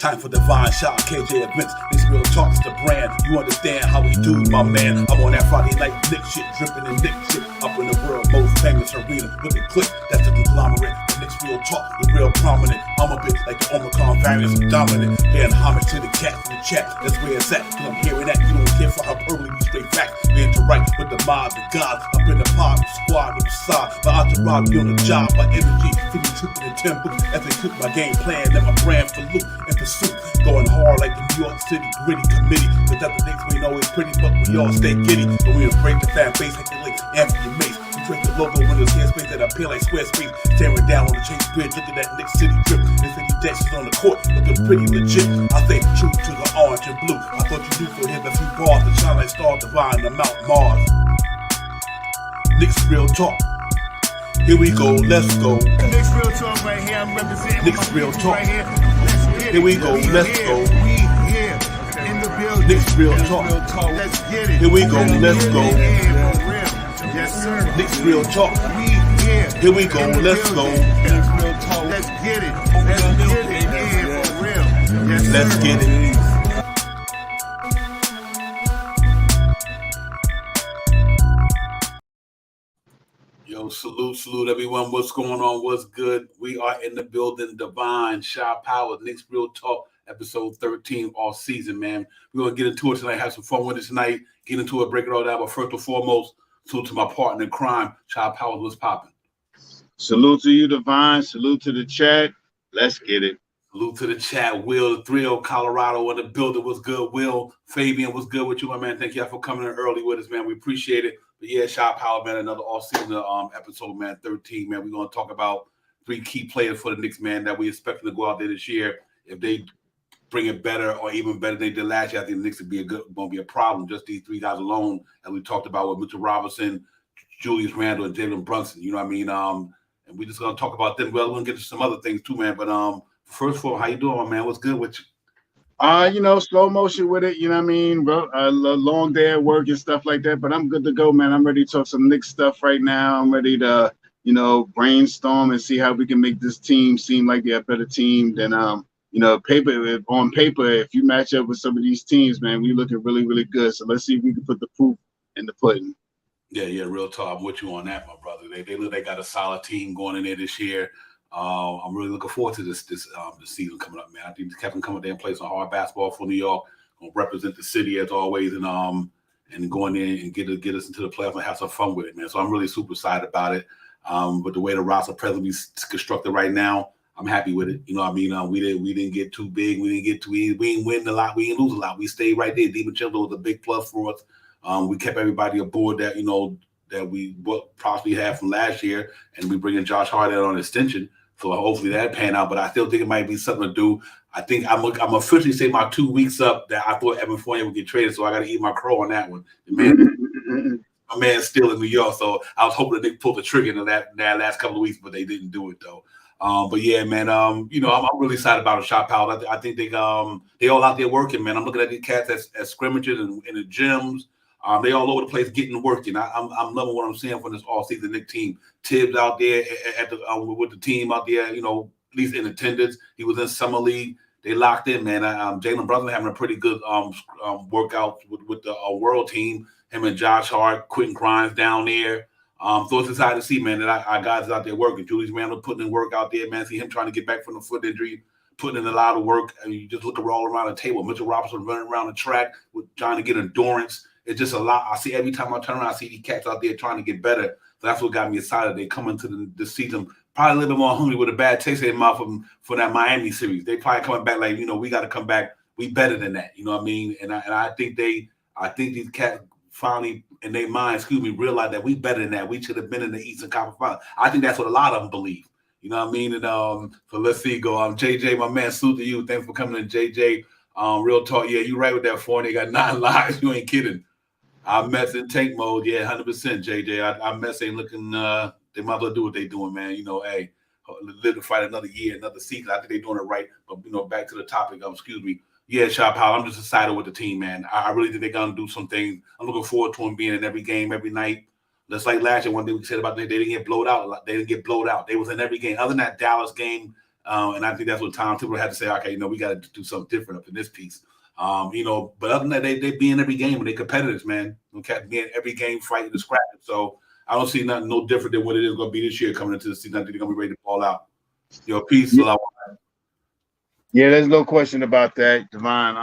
Time for divine shot, KJ events. This real talk is the brand. You understand how we do, my man. I'm on that Friday night Nick shit, dripping in Nick shit. Up in the world, most famous arena with the clip. That's the conglomerate. The Nick's real talk, the real prominent. I'm a bit like the Omicron variants, dominant. Paying homage to the cats in the chat. That's where it's at. Cause I'm hearing that. You don't care for how early we straight facts. We interact with the mob, the gods. Up in the pod, the squad, the side. My entourage be on the job. My energy, feeling tripping in 10 books. As they cook my game plan, and my brand for loot and pursuit. Going hard like the New York City gritty committee. Cause that's the things we ain't always pretty, but we all stay giddy. And we embrace the fan base like the late Anthony Mace. We trace the logo when there's space that appear like Squarespace. Staring down on the Chase Bridge, look at that Nick City drip. The city dashes on the court, looking pretty legit. I say true to the orange and blue. I thought you knew for him a few bars to shine like stars divine to Mount Mars. Nick's real talk. Here we go, let's go. Nick's real talk right here. I'm representing Nick's real talk. right here. Here we go, let's go. We here in the building. Nick's real talk. Let's get it. Here we go, let's go. Yes, sir. Nick's real talk. We here. Here we go, let's go. Nick's real talk. Let's get it. Let's get it. Yeah, for real. Yes, sir. Let's get it. Yo, salute everyone. What's going on? What's good? We are in the building. Divine Shot Power, Nick's Real Talk, episode 13 all season, man. We're going to get into it tonight, have some fun with it tonight, get into it, break it all down. But first and foremost, salute to my partner in crime, Shot Power. What's popping? Salute to you, Divine. Salute to the chat. Let's get it. Salute to the chat. Will, the Thrill, Colorado in the building. What's good? Will, Fabian, what's good with you, my man? Thank y'all for coming in early with us, man. We appreciate it. But yeah, Shot Power, man, another all-season episode, man, 13, man. We're going to talk about 3 key players for the Knicks, man, that we expecting to go out there this year. If they bring it better or even better than they did last year, I think the Knicks would be going to be a problem. Just these 3 guys alone, as we talked about with Mitch-Rob, Julius Randle, and Jalen Brunshim. You know what I mean? And we're just going to talk about them. Well, we're going to get to some other things too, man. But first of all, how you doing, my man? What's good with you? Slow motion with it, you know what I mean? A long day at work and stuff like that, but I'm good to go, man. I'm ready to talk some Knicks stuff right now. I'm ready to, brainstorm and see how we can make this team seem like they're a better team than, on paper, if you match up with some of these teams, man, we looking really, really good. So let's see if we can put the proof in the pudding. Yeah, real talk. I'm with you on that, my brother. They look, they got a solid team going in there this year. I'm really looking forward to this season coming up, man. I think Kevin coming there and play some hard basketball for New York, gonna represent the city as always, and going in and get us into the playoffs and have some fun with it, man. So I'm really super excited about it. But the way the roster presently is constructed right now, I'm happy with it. You know what I mean? We didn't get too big. We didn't win a lot. We didn't lose a lot. We stayed right there. DiVincenzo was a big plus for us. We kept everybody aboard that that we possibly had from last year, and we bring in Josh Hart on extension. So hopefully that pan out, but I still think it might be something to do. I think I'm officially say my 2 weeks up that I thought Evan Fournier would get traded, so I got to eat my crow on that one. My man's still in New York, so I was hoping that they pulled the trigger in that last couple of weeks, but they didn't do it though. But yeah, man, I'm really excited about the Shot Power. I think they all out there working, man. I'm looking at these cats as scrimmages and in the gyms. They all over the place getting working. I'm loving what I'm seeing from this all-season Knicks team. Tibbs out there with the team out there, at least in attendance. He was in summer league. They locked in, man. Jalen Brunshim having a pretty good workout with the world team. Him and Josh Hart, Quentin Grimes down there. So it's exciting to see, man, that our guys out there working. Julius Randle putting in work out there, man. See him trying to get back from the foot injury, putting in a lot of work. And you just look all around the table. Mitchell-Rob running around the track trying to get endurance. It's just a lot. I see every time I turn around, I see these cats out there trying to get better. So that's what got me excited. They come into the season probably a little bit more hungry with a bad taste in their mouth for that Miami series. They probably coming back like, we got to come back. We better than that. You know what I mean? And I think these cats finally in their mind, realize that we better than that. We should have been in the Eastern Conference Final. I think that's what a lot of them believe. You know what I mean? And so let's see. Go. JJ, my man, salute to you. Thanks for coming in, JJ. Real talk. Yeah, you right with that phone. They got 9 lives. You ain't kidding. I Mets in tank mode, yeah, 100%, JJ. I Mets ain't looking. They might as well do what they doing, man. Hey, live to fight another year, another season. I think they're doing it right. But back to the topic. Excuse me. Yeah, Shop Powell. I'm just excited with the team, man. I really think they're gonna do some things. I'm looking forward to them being in every game, every night. Just like last year, one thing we said about they didn't get blowed out. They didn't get blowed out. They was in every game. Other than that Dallas game, And I think that's what Tom Thibodeau had to say. Okay, we got to do something different up in this piece. But other than that, they be in every game and they competitors, man. They be in every game fighting and scrapping. So I don't see nothing no different than what it is going to be this year coming into the season. I think they're going to be ready to ball out. Peace. Yeah. Yeah, there's no question about that, Devon.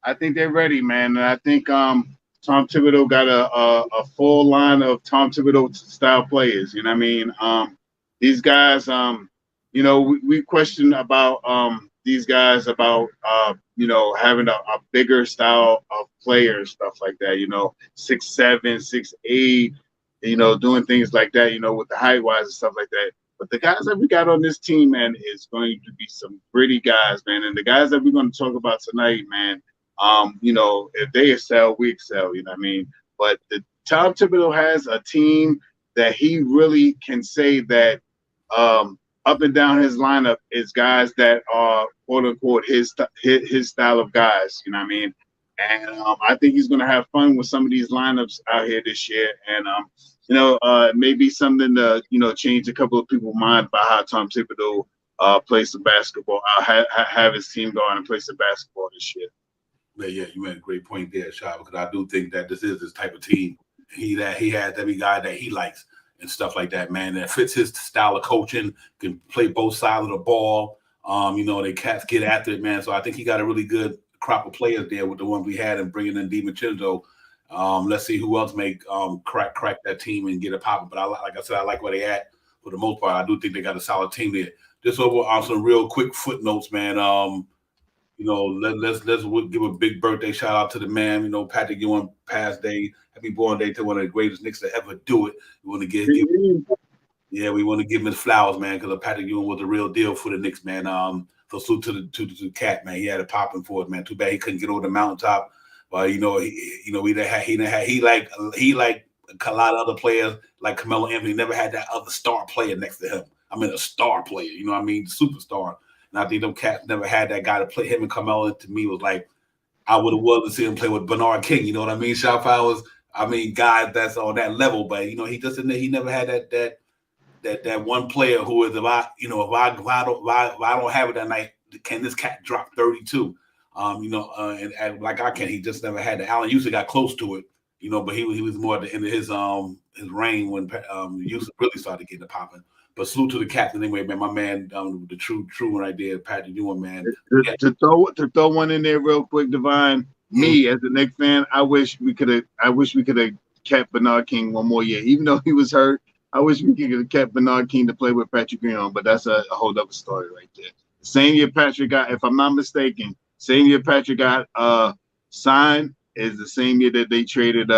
I think they're ready, man. And I think Tom Thibodeau got a full line of Tom Thibodeau style players. You know what I mean? These guys, we question about these guys about having a bigger style of players, stuff like that. 6'7", 6'8", doing things like that. With the height wise and stuff like that. But the guys that we got on this team, man, is going to be some gritty guys, man. And the guys that we're going to talk about tonight, man, if they excel, we excel, you know what I mean? But the Tom Thibodeau has a team that he really can say that up and down his lineup is guys that are, quote unquote, his style of guys, you know what I mean? And I think he's going to have fun with some of these lineups out here this year. And, maybe something to, change a couple of people's mind about how Tom Thibodeau plays some basketball. Have his team go on and play some basketball this year. Yeah, you made a great point there, Shah, because I do think that this is this type of team. He has every guy that he likes and stuff like that, man, that fits his style of coaching, can play both sides of the ball. They cats get after it, man. So I think he got a really good crop of players there with the ones we had and bringing in DiVincenzo. Let's see who else may crack that team and get it popping. But like I said, I like where they at for the most part. I do think they got a solid team there. Just over on some real quick footnotes, man. Let's give a big birthday shout out to the man. Patrick Ewing past day. Happy born day to one of the greatest Knicks to ever do it. We want to give him his flowers, man, because Patrick Ewing was a real deal for the Knicks, man. So salute to the cat, man. He had it popping for it, man. Too bad he couldn't get over the mountaintop. But he like a lot of other players like Carmelo Anthony never had that other star player next to him. I mean, a star player, superstar. And I think them cats never had that guy to play him. And Carmelo to me was like, I would have loved to see him play with Bernard King. You know what I mean? Shot Powers. I mean, guys that's on that level, but he never had that one player who is if I don't have it that night, can this cat drop 32? And like I can, he just never had that. Allen Houston got close to it, but he was more at the end of his reign when Houston really started getting it popping. But salute to the captain anyway, man. My man, the true one right there, Patrick Ewing, man. To throw one in there real quick, Divine. Me as a Knicks fan, I wish we could have kept Bernard King one more year, even though he was hurt. I wish we could have kept Bernard King to play with Patrick Ewing, but that's a whole other story right there. Same year Patrick got, if I'm not mistaken, signed is the same year that they traded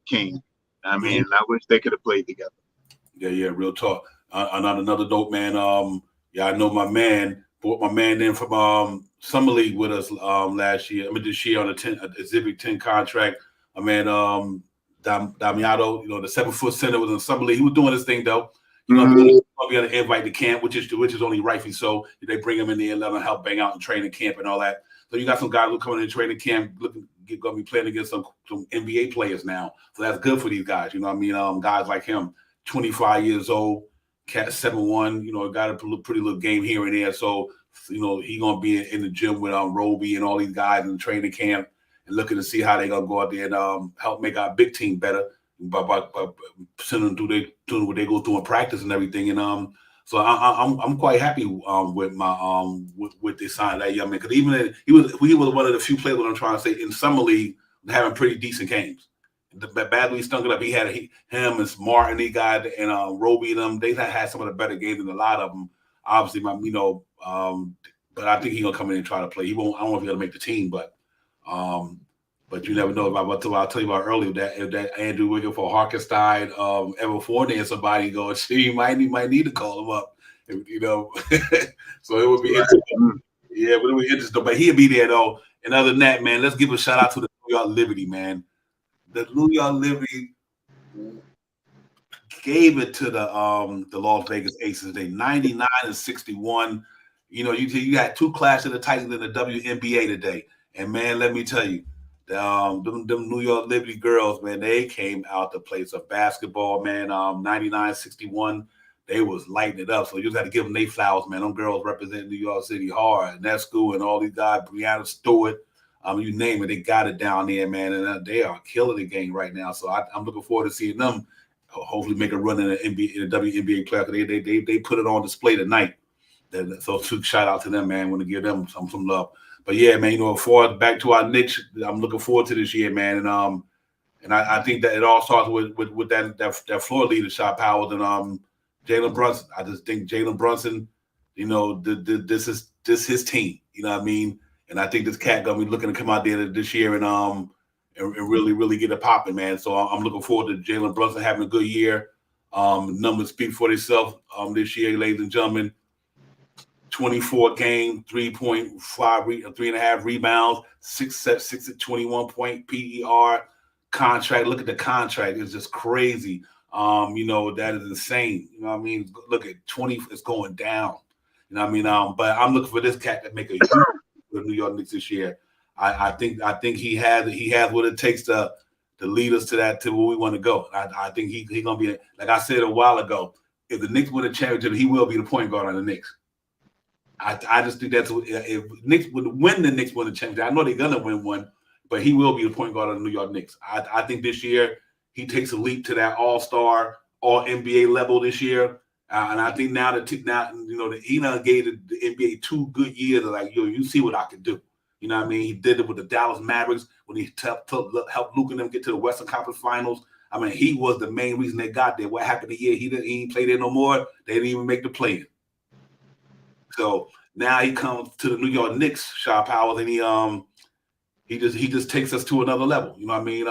King. I mean, I wish they could have played together. Yeah, real talk. Another dope man. I know my man brought my man in from Summer League with us last year. This year on a Exhibit 10 contract. My man Damiano, the 7-foot center was in Summer League. He was doing his thing though. He's gonna be on the invite to camp, which is only rightfully so. They bring him in there and let him help bang out in training camp and all that. So you got some guys who coming in training camp going to be playing against some NBA players now. So that's good for these guys. You know what I mean? Guys like him, 25 years old, cat 7'1", got a pretty little game here and there. So, he going to be in the gym with Roby and all these guys in the training camp and looking to see how they going to go out there and help make our big team better by sending them doing what they go through in practice and everything. And so I'm quite happy with my with this sign that young man, because even he was one of the few players, what I'm trying to say, in Summer League having pretty decent games. The badly stunk it up. He had him and Martin, these guys, and Roby and them. They had some of the better games than a lot of them. Obviously, but I think he's gonna come in and try to play. He won't. I don't know if he's gonna make the team, but you never know. I'll tell you about earlier that Andrew Wiggins for Harkenstein ever Fournier and somebody going, you might need to call him up, So it would be interesting. Yeah, but it would be interesting. But he'll be there though. And other than that, man, let's give a shout out to the New York Liberty, man. The New York Liberty gave it to the Las Vegas Aces. They 99-61. You had two Clash of the Titans in the WNBA today, and man, let me tell you, them New York Liberty girls, man, they came out to play some basketball, man. 99-61. they was lighting it up. So you just had to give them their flowers, man. Them girls represent New York City hard, and that school and all these guys, Breonna Stewart, you name it, they got it down there, man, and they are killing the game right now. So I'm looking forward to seeing them hopefully make a run in the NBA, in the WNBA playoff. They put it on display tonight. So shout out to them, man. Want to give them some love. But yeah, man, back to our Knicks, I'm looking forward to this year, man, and I think that it all starts with that floor leader, Shot Powers, and Jalen Brunson. I just think Jalen Brunson, this is his team. You know what I mean? And I think this cat gonna be looking to come out there this year and really get it popping, man. So I'm looking forward to Jalen Brunson having a good year. Numbers speak for themselves this year, ladies and gentlemen. 24 game, 3.5 rebounds, 6 at 21 point PER contract. Look at the contract; it's just crazy. That is insane. You know what I mean? Look at 20; it's going down. You know what I mean? But I'm looking for this cat to make a huge for the New York Knicks this year. I think he has what it takes to lead us to where we want to go. I think he's gonna be, like I said a while ago. If the Knicks win a championship, he will be the point guard on the Knicks. I just think that's if Knicks would win the Knicks win the championship. I know they're gonna win one, but he will be the point guard of the New York Knicks. I think this year he takes a leap to that All-Star, All NBA level this year, and I think now that he done gave the NBA 2 good years. Like you see what I can do. You know what I mean? He did it with the Dallas Mavericks when he helped Luke and them get to the Western Conference Finals. I mean, he was the main reason they got there. What happened the year he didn't play there no more? They didn't even make the play-in. So now he comes to the New York Knicks, Shaw Powers, and he just takes us to another level. You know what I mean?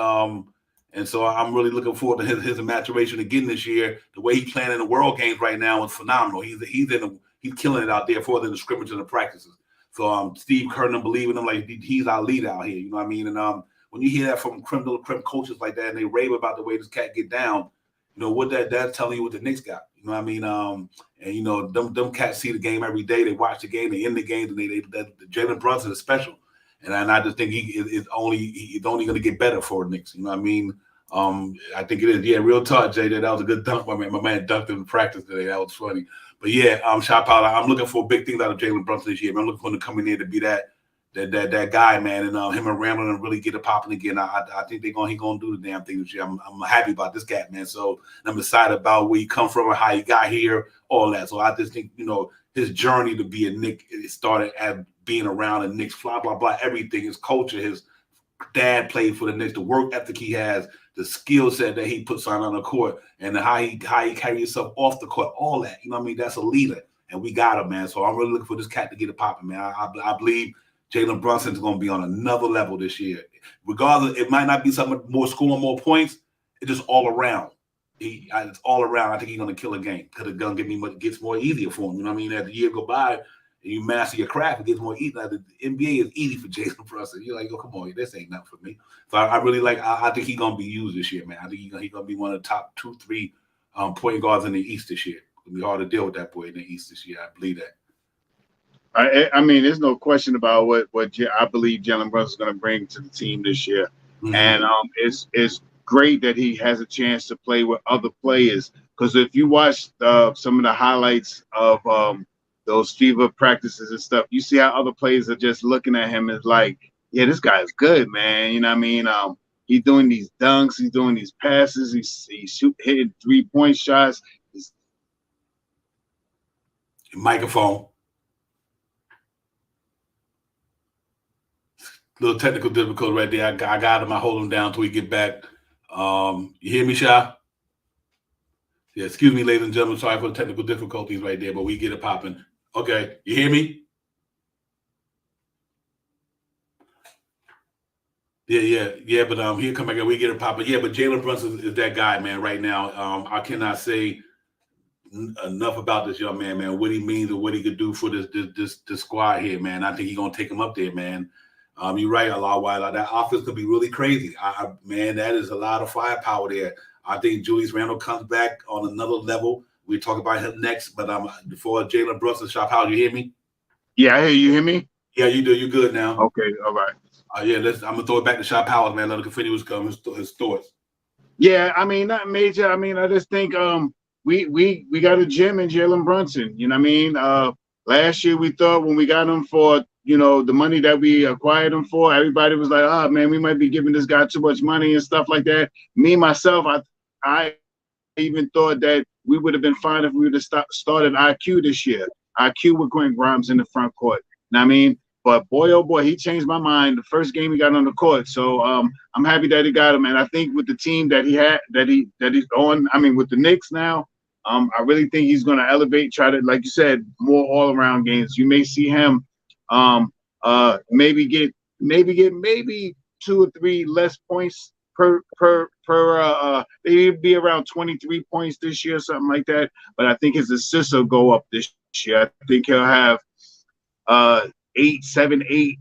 And so I'm really looking forward to his maturation again this year. The way he's playing in the World Games right now is phenomenal. He's killing it out there for the scrimmage and the practices. So Steve Kerr and believe in him like he's our leader out here. You know what I mean? And when you hear that from creme coaches like that, and they rave about the way this cat get down, what that's telling you what the Knicks got. You know what I mean? And them cats see the game every day. They watch the game. They end the game. And Jalen Brunson is special. And I just think he's only going to get better for the Knicks. You know what I mean? I think it is. Yeah, real talk, Jay. That was a good dunk. My man dunked in practice today. That was funny. But yeah, Shot Powder, I'm looking for big things out of Jalen Brunson this year. I'm looking for him to come in there to be that guy, man, and him and Ramlin and really get it popping again. I think he gonna do the damn thing this year. I'm happy about this cat, man. So I'm excited about where he come from and how he got here, all that. So I just think his journey to be a Knick, it started at being around the Knicks, blah blah blah, everything, his culture, his dad played for the Knicks, the work ethic he has, the skill set that he puts on the court, and how he carry himself off the court, all that. You know what I mean? That's a leader, and we got him, man. So I'm really looking for this cat to get it popping, man. I believe Jalen Brunson is going to be on another level this year. Regardless, it might not be something more scoring more points. It's just all around. It's all around. I think he's going to kill a game because it's going to gets more easier for him. You know what I mean? As the year go by and you master your craft, it gets more easy. Like the NBA is easy for Jalen Brunson. You're like, oh, come on, this ain't nothing for me. So I really like. I think he's going to be used this year, man. I think he's going to be one of the top 2-3 point guards in the East this year. It'll be hard to deal with that boy in the East this year. I believe that. I mean, there's no question about what I believe Jalen Brunson is going to bring to the team this year, and it's great that he has a chance to play with other players. Because if you watch some of the highlights of those fever practices and stuff, you see how other players are just looking at him as like, yeah, this guy is good, man. You know what I mean? He's doing these dunks, he's doing these passes, he's hitting 3-point shots. Microphone. Little technical difficulty right there. I got him. I hold him down until we get back. You hear me, Sha? Yeah, excuse me, ladies and gentlemen. Sorry for the technical difficulties right there, but we get it popping. Okay, you hear me? Yeah. But he'll come back and we get it popping. Yeah, but Jalen Brunson is that guy, man. Right now, I cannot say enough about this young man, man. What he means and what he could do for this squad here, man. I think he's gonna take him up there, man. You're right, a lot while that offense could be really crazy. Man, that is a lot of firepower there. I think Julius Randle comes back on another level. We talk about him next, but before Jalen Brunson, Shop, how you hear me? Yeah, I hear you. Hear me? Yeah, you do. You good now? Okay, all right. Yeah, I'm gonna throw it back to Shop Howard, man. Let him continue his thoughts. Yeah, I mean, not major. I mean, I just think we got a gem in Jalen Brunson. You know what I mean? Last year we thought when we got him for the money that we acquired him for, everybody was like, "Oh man, we might be giving this guy too much money and stuff like that." Me myself, I even thought that we would have been fine if we would have started IQ this year. IQ with Quentin Grimes in the front court. Know what I mean? But boy, oh boy, he changed my mind the first game he got on the court. So I'm happy that he got him. And I think with the team that he had, that he's on, I mean, with the Knicks now, I really think he's going to elevate, try to, like you said, more all-around games. You may see him maybe get maybe 2 or 3 less points per maybe be around 23 points this year, something like that. But I think his assists will go up this year. I think he'll have 8, 7, 8,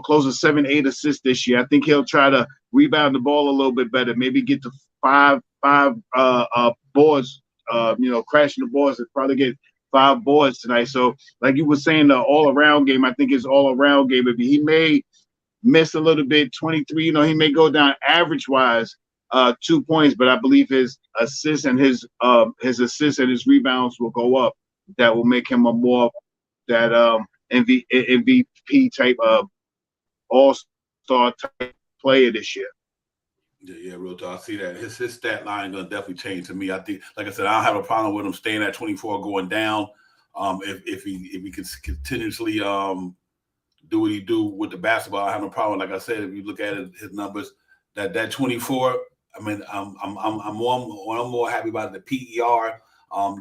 close to 7, 8 assists this year. I think he'll try to rebound the ball a little bit better. Maybe get to five boards. Crashing the boards and probably get 5 boards tonight. So, like you were saying, the all-around game, I think his all-around game. He may miss a little bit, 23. He may go down average-wise 2 points, but I believe his assists and his assists and his rebounds will go up. That will make him a more that MVP type of all-star type player this year. Yeah, real talk. I see that. His stat line gonna definitely change to me. I think, like I said, I don't have a problem with him staying at 24, going down. If he can continuously do what he do with the basketball, I have no problem. Like I said, if you look at his numbers, that 24. I mean, I'm more happy about the PER,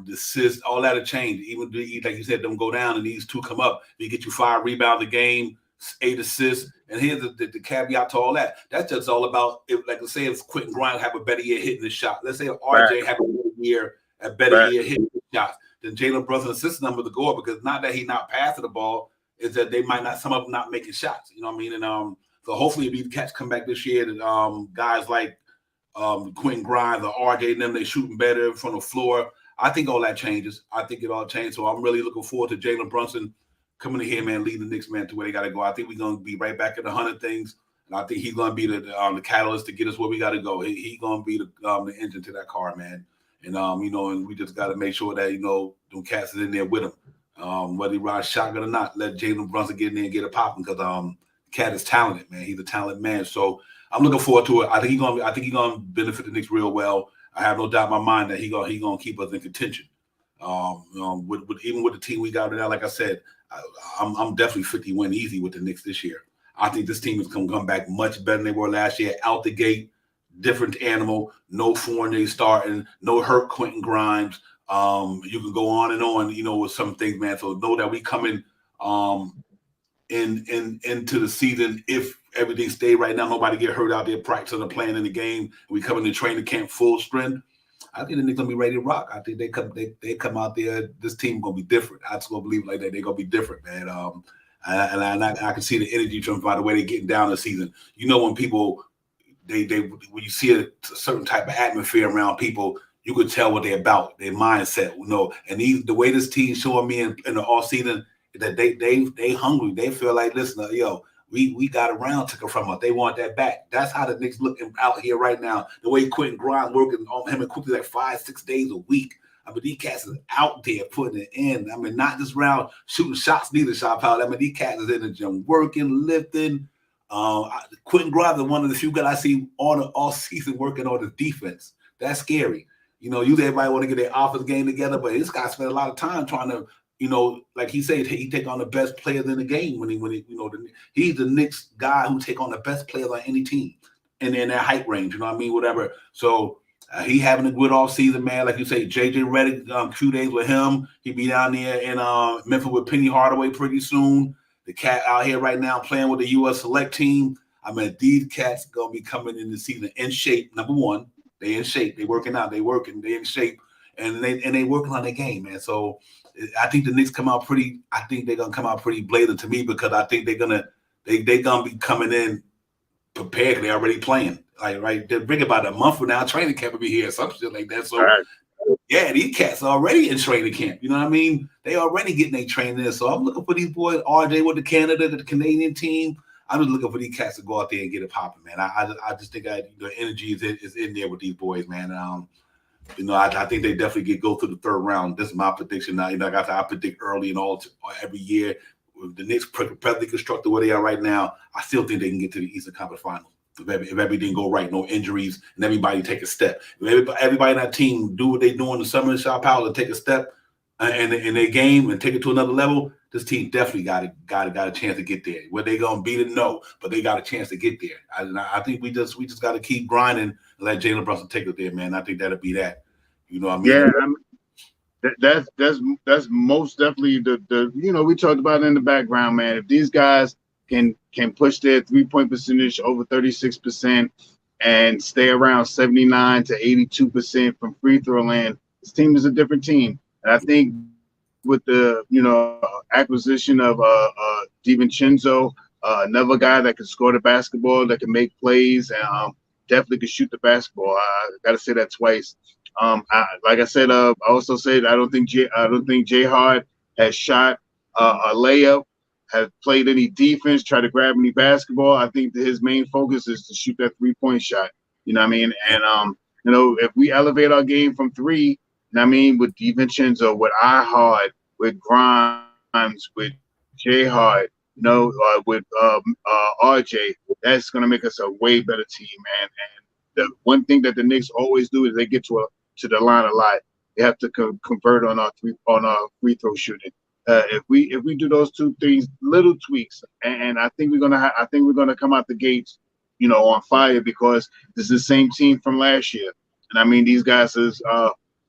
the assists, all that will change. Even like you said, them go down and these 2 come up. He get you 5 rebounds a game, 8 assists. And here's the caveat to all that. That's just all about, if Quentin Grimes have a better year hitting the shot. Let's say if RJ have a better year hitting the shots, then Jalen Brunson's assist number to go up, because not that he's not passing the ball, is that they might not, some of them not making shots. You know what I mean? And so hopefully if these cats come back this year, that guys like Quentin Grimes or RJ and them, they shooting better from the floor. I think all that changes. I think it all changed. So I'm really looking forward to Jalen Brunson coming in here, man, leading the Knicks, man, to where they got to go. I think we're going to be right back at the 100 things, and I think he's going to be the catalyst to get us where we got to go. He's going to be the engine to that car, man. And, and we just got to make sure that, them cats is in there with him. Whether he rides shotgun or not, let Jalen Brunson get in there and get it popping, because Cat is talented, man. He's a talented man. So I'm looking forward to it. I think he's going to benefit the Knicks real well. I have no doubt in my mind that he's going to keep us in contention. Even with the team we got right now, like I said, I'm definitely 50 win easy with the Knicks this year. I think this team is going to come back much better than they were last year. Out the gate, different animal, no Fournier starting, no hurt Quentin Grimes. You can go on and on, with some things, man. So know that we coming into the season, if everything stay right now, nobody get hurt out there practicing or playing in the game, we come into training camp full strength, I think the Knicks gonna be ready to rock. I think they come out there. This team gonna be different. I just gonna believe like that. They're gonna be different, man. And I can see the energy from by the way they're getting down the season. When people when you see a certain type of atmosphere around people, you could tell what they're about, their mindset. And the way this team showing me in the off season that they hungry. They feel like, listen, we got a round ticket from us. They want that back. That's how the Knicks looking out here right now. The way Quentin Grimes working on him and quickly like 5-6 days a week. I mean, these cats is out there putting it in. I mean, not just around shooting shots, neither shot power. I mean, these cats is in the gym working, lifting. Quentin Grimes is one of the few guys I see all season working on his defense. That's scary. Usually everybody want to get their offense game together, but this guy spent a lot of time trying to, like he said, he take on the best players in the game when he's the Knicks guy who take on the best players on any team and in that height range, whatever. So he having a good off season, man. Like you say, JJ Redick, 2 days with him. He be down there in Memphis with Penny Hardaway pretty soon. The cat out here right now playing with the U.S. select team. I mean, these cats gonna be coming in the season in shape. Number one, they in shape. They working out. They working. They in shape, and they working on their game, man. So I think the Knicks come out pretty. I think they're gonna come out pretty blatant to me, because I think they're gonna be coming in prepared. They're already playing. Right, they're bring about a month from now. Training camp will be here, some shit like that. So right. Yeah, these cats are already in training camp. You know what I mean? They already getting their training in. So I'm looking for these boys. RJ with the Canadian team. I'm just looking for these cats to go out there and get it popping, man. I just think the energy is in there with these boys, man. I think they definitely go through the third round. This is my prediction. Now, I predict early and every year. With the Knicks presently constructed where they are right now, I still think they can get to the Eastern Conference Finals. If everything go right, no injuries, and everybody take a step. If everybody in that team do what they do in the summer in Sao Paulo and take a step in their game and take it to another level, this team definitely got a chance to get there. Where they gonna beat it? No, but they got a chance to get there. I think we just got to keep grinding and let Jalen Brunson take it there, man. I think that'll be that. You know what I mean? Yeah, that's most definitely the we talked about it in the background, man. If these guys can push their 3-point percentage over 36% and stay around 79 to 82% from free throw land, this team is a different team. And I think with the acquisition of DiVincenzo, another guy that can score the basketball, that can make plays, and definitely can shoot the basketball. I got to say that twice. Like I said, I also said I don't think Jay Hart has shot a layup, has played any defense, tried to grab any basketball. I think that his main focus is to shoot that 3-point shot. You know what I mean? And if we elevate our game from three, you know what I mean, with DiVincenzo, with iHard, with Grimes, with Jay Hart, with RJ, that's gonna make us a way better team, man. And the one thing that the Knicks always do is they get to the line a lot. They have to convert on our free throw shooting. If we do those two things, little tweaks, and I think we're gonna come out the gates, on fire, because this is the same team from last year. And I mean, these guys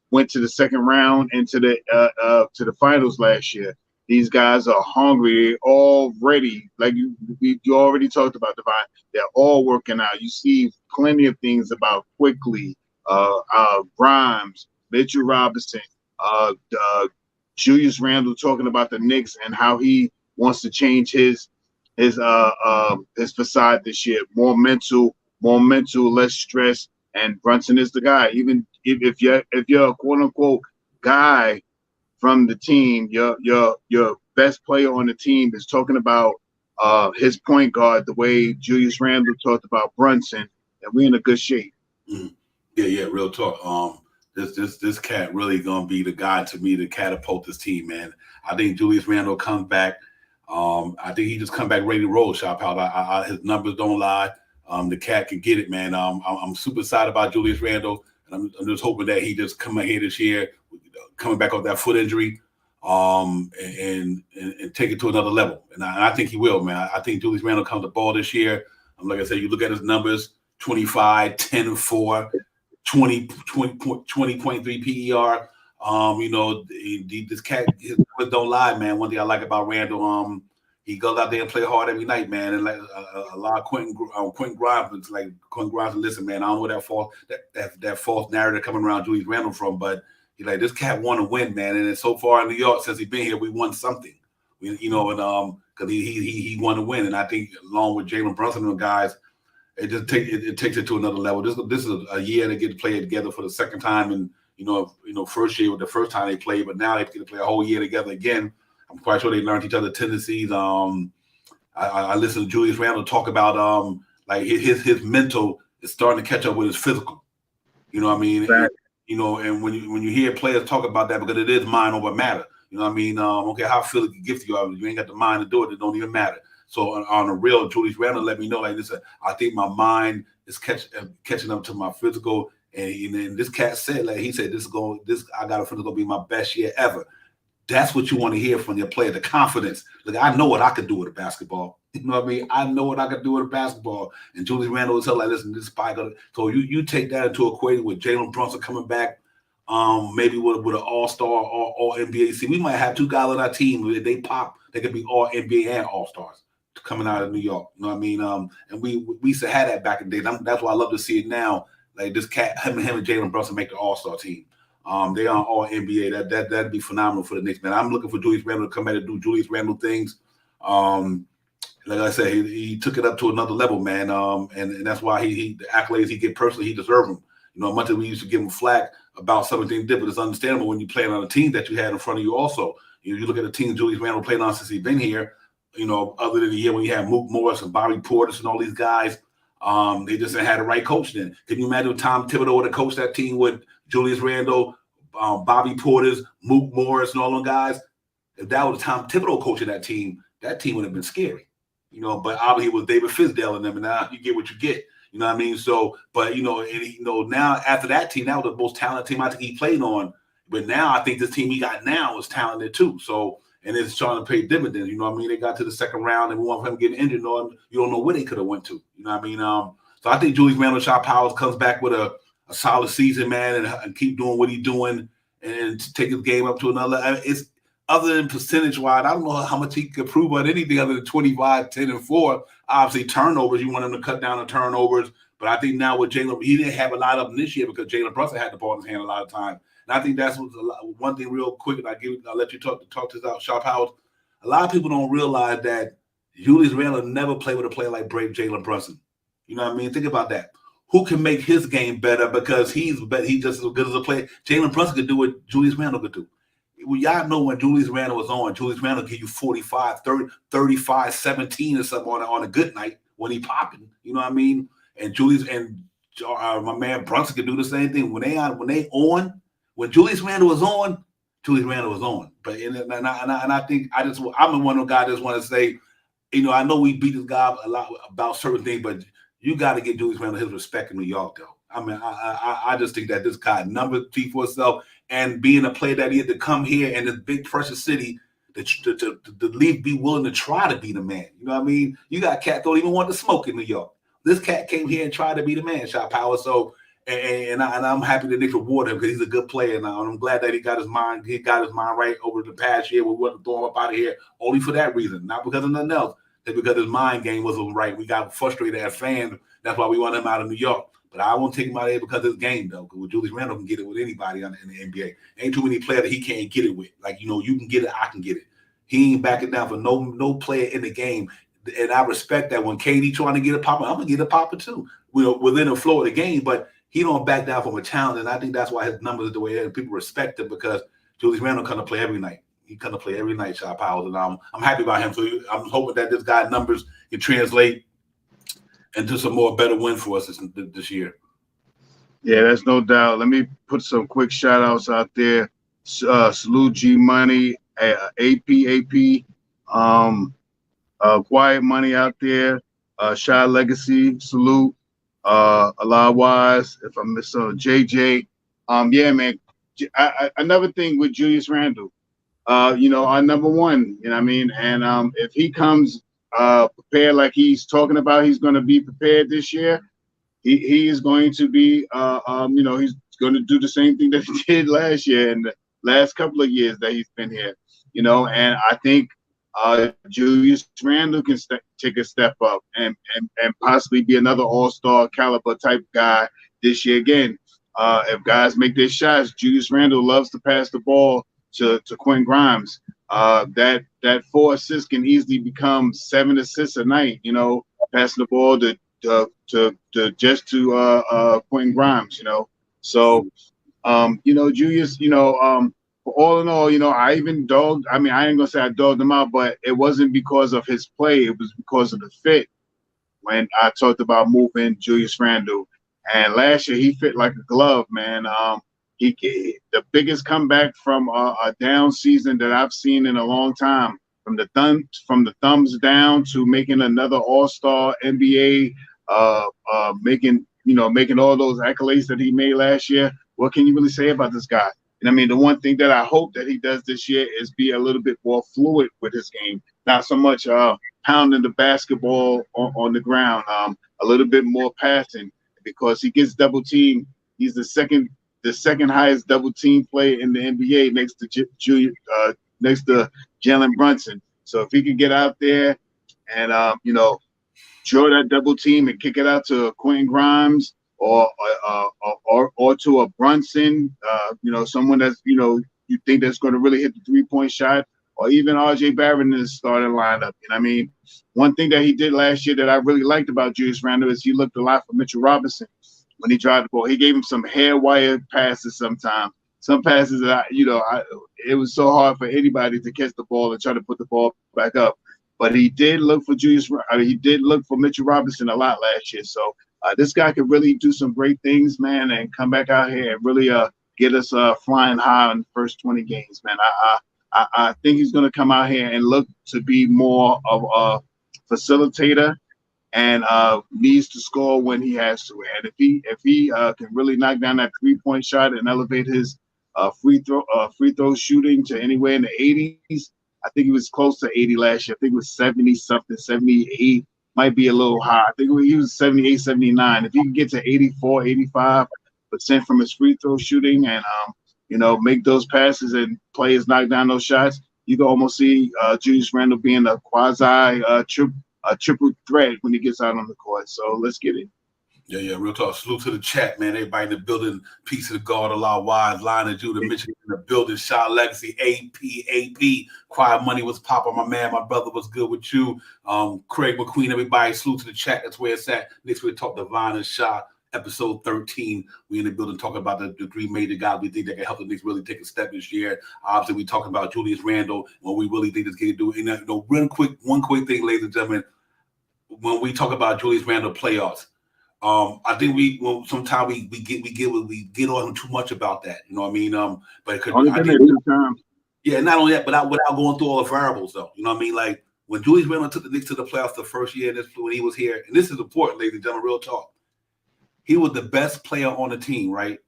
went to the second round into to the finals last year. These guys are hungry already. Like you already talked about, Divine. They're all working out. You see plenty of things about Quickly, Grimes, Mitch-Rob, Julius Randle talking about the Knicks and how he wants to change his facade this year. More mental, less stress. And Brunson is the guy. Even if you're a quote unquote guy from the team, your best player on the team is talking about his point guard the way Julius Randle talked about Brunson, and we're in a good shape. Mm. Yeah, real talk. This cat really gonna be the guy to me to catapult this team, man. I think Julius Randle comes back. I think he just come back ready to roll. Shop out. His numbers don't lie. The cat can get it, man. I'm super excited about Julius Randle, and I'm just hoping that he just come out here this year, coming back off that foot injury, and take it to another level. And I think he will, man. I think Julius Randle comes to ball this year. Like I said, you look at his numbers: 25, 10 and 4, 20.3 PER. This cat, his numbers don't lie, man. One thing I like about Randle, he goes out there and play hard every night, man. And like a lot of Quentin Grimes, it's like Quentin Grimes. Listen, man, I don't know that false narrative coming around Julius Randle from, but he's like, this cat want to win, man. And so far in New York, since he's been here, we won something. Because he want to win, and I think along with Jalen Brunson and the guys, it takes it to another level. This is a year they get to play together for the second time, and first year was the first time they played, but now they get to play a whole year together again. I'm quite sure they learned each other's tendencies. I listened to Julius Randle talk about like his mental is starting to catch up with his physical. You know what I mean? Exactly. And when you hear players talk about that, because it is mind over matter. You know what I mean? Okay, how physical gift you are, you ain't got the mind to do it. It don't even matter. So on a real, Julius Randle let me know, like, listen, I think my mind is catching up to my physical. And this cat said, like, he said, I got a feeling gonna be my best year ever. That's what you want to hear from your player, the confidence. Look, I know what I could do with a basketball. You know what I mean? I know what I could do with a basketball. And Julius Randle was like, listen, this spike. So you take that into equation with Jalen Brunson coming back, maybe with an all-star or all NBA. See, we might have two guys on our team. If they pop, they could be all NBA and all-stars coming out of New York. You know what I mean? And we used to have that back in the day. That's why I love to see it now. Like this cat, him and Jalen Brunson make the all-star team. They are all NBA. That'd be phenomenal for the Knicks, man. I'm looking for Julius Randle to come back and do Julius Randle things. Like I said, he took it up to another level, man. And that's why the accolades he get personally, he deserves them. Much as we used to give him flack about some of the things different, it's understandable when you play on a team that you had in front of you also. You look at the team Julius Randle played on since he's been here, other than the year when you had Mook Morris and Bobby Portis and all these guys, They just had the right coach then. Can you imagine if Tom Thibodeau would have coached that team with Julius Randle, Bobby Portis, Mook Morris, and all those guys? If that was Tom Thibodeau coaching that team would have been scary. But obviously it was David Fizdale and them, and now you get what you get. You know what I mean? So, but now after that team, that was the most talented team I think he played on. But now I think this team he got now is talented too. So, and it's trying to pay dividends. You know what I mean? They got to the second round and we want him getting injured. You don't know where they could have went to. You know what I mean? So I think Julius Randle, Shaw Powers comes back with a solid season, man, and keep doing what he's doing and take his game up to another. It's other than percentage-wise, I don't know how much he could prove on anything other than 25, 10, and 4. Obviously, turnovers, you want him to cut down the turnovers. But I think now with Jalen, he didn't have a lot of them this year because Jalen Brunson had the ball in his hand a lot of time. And I think that's one thing real quick, and I'll let you talk to this out, Shaw Powers. A lot of people don't realize that Julius Randle never played with a player like Jalen Brunson. You know what I mean? Think about that. Who can make his game better because he's just as good as a player. Jalen Brunson could do what Julius Randle could do. Well, y'all know when Julius Randle was on, Julius Randle give you 45, 30, 35, 17 or something on a good night when he popping. You know what I mean? And Julius and my man Brunson could do the same thing. When Julius Randle was on, Julius Randle was on. But I think I'm the one of the guys that just want to say, I know we beat this guy a lot about certain things, but you got to get Julius Randle his respect in New York, though. I mean, I just think that this guy numbers T for himself, and being a player that he had to come here in this big pressure city to be willing to try to be the man. You know what I mean? You got cats don't even want to smoke in New York. This cat came here and tried to be the man, Shot Power. So, and I'm happy that Knicks reward him because he's a good player now, and I'm glad that he got his mind right over the past year. We wanted to throw him up out of here only for that reason, not because of nothing else. It's because his mind game wasn't right. We got frustrated as fans. That's why we want him out of New York. But I won't take him out of here because of his game, though. Because Julius Randle can get it with anybody in the NBA. Ain't too many players that he can't get it with. Like, you can get it, I can get it. He ain't backing down for no player in the game. And I respect that when KD trying to get a popper, I'm going to get a popper too. Within the flow of the game. But he don't back down from a challenge. And I think that's why his numbers are the way they are. People respect him because Julius Randle kind of play every night. He kind of play every night, Shot Powers. And I'm happy about him. So I'm hoping that this guy's numbers can translate into some more better win for us this year. Yeah, that's no doubt. Let me put some quick shout outs out there. Salute G Money, AP, Quiet Money out there. Shy Legacy, salute. Allah Wise, if I miss JJ. Yeah, man. Another thing with Julius Randle, our number one, you know what I mean? And if he comes prepared like he's talking about, he's going to be prepared this year. He is going to be, he's going to do the same thing that he did last year and the last couple of years that he's been here, and I think Julius Randle can take a step up and possibly be another all-star caliber type guy this year again. If guys make their shots, Julius Randle loves to pass the ball to Quentin Grimes. That 4 assists can easily become 7 assists a night, passing the ball to Quentin Grimes, So, Julius, for all in all, I even dogged. I mean, I ain't gonna say I dogged him out, but it wasn't because of his play. It was because of the fit. When I talked about moving Julius Randle, and last year he fit like a glove, man. The biggest comeback from a down season that I've seen in a long time. From the thumbs down to making another All-Star NBA, making all those accolades that he made last year. What can you really say about this guy? And I mean, the one thing that I hope that he does this year is be a little bit more fluid with his game, not so much pounding the basketball on the ground, a little bit more passing because he gets double teamed. He's the second highest double team player in the NBA next to Jalen Brunson. So if he could get out there and draw that double team and kick it out to Quentin Grimes or to a Brunson, someone that's you think that's going to really hit the 3-point shot, or even RJ Barrett in the starting lineup. I mean, one thing that he did last year that I really liked about Julius Randle is he looked a lot for Mitch-Rob when he drive the ball. He gave him some hair wire passes sometimes. Some passes that it was so hard for anybody to catch the ball and try to put the ball back up. but he did look for he did look for Mitchell Robinson a lot last year. So this guy could really do some great things, man, and come back out here and really get us flying high in the first 20 games, man. I think he's going to come out here and look to be more of a facilitator and needs to score when he has to. And if he can really knock down that 3-point shot and elevate his free throw shooting to anywhere in the 80s, I think he was close to 80 last year. I think it was 70 something, 78, might be a little high. I think he was 78, 79. If he can get to 84, 85% from his free throw shooting and make those passes and players knock down those shots, you can almost see Julius Randle being a quasi triple threat when he gets out on the court. So let's get it. Yeah, real talk. Salute to the chat, man. Everybody in the building. Peace to the guard, a lot wise, line of Judah, Michigan in the building. Shot Legacy, AP. Quiet Money was popping. My man, my brother was good with you. Craig McQueen, everybody. Salute to the chat. That's where it's at. Next week, talk Divine and Shot. Episode 13. We in the building talking about the three major guys we think that can help the Knicks really take a step this year. Obviously, we talking about Julius Randle, what we really think this kid can do. And one quick thing, ladies and gentlemen, when we talk about Julius Randle playoffs, I think sometimes we get on him too much about that. You know what I mean? But it could, only been there 2 times. Yeah, not only that, but without going through all the variables, though. You know what I mean? Like when Julius Randle took the Knicks to the playoffs the first year when he was here, and this is important, ladies and gentlemen, real talk. He was the best player on the team, right?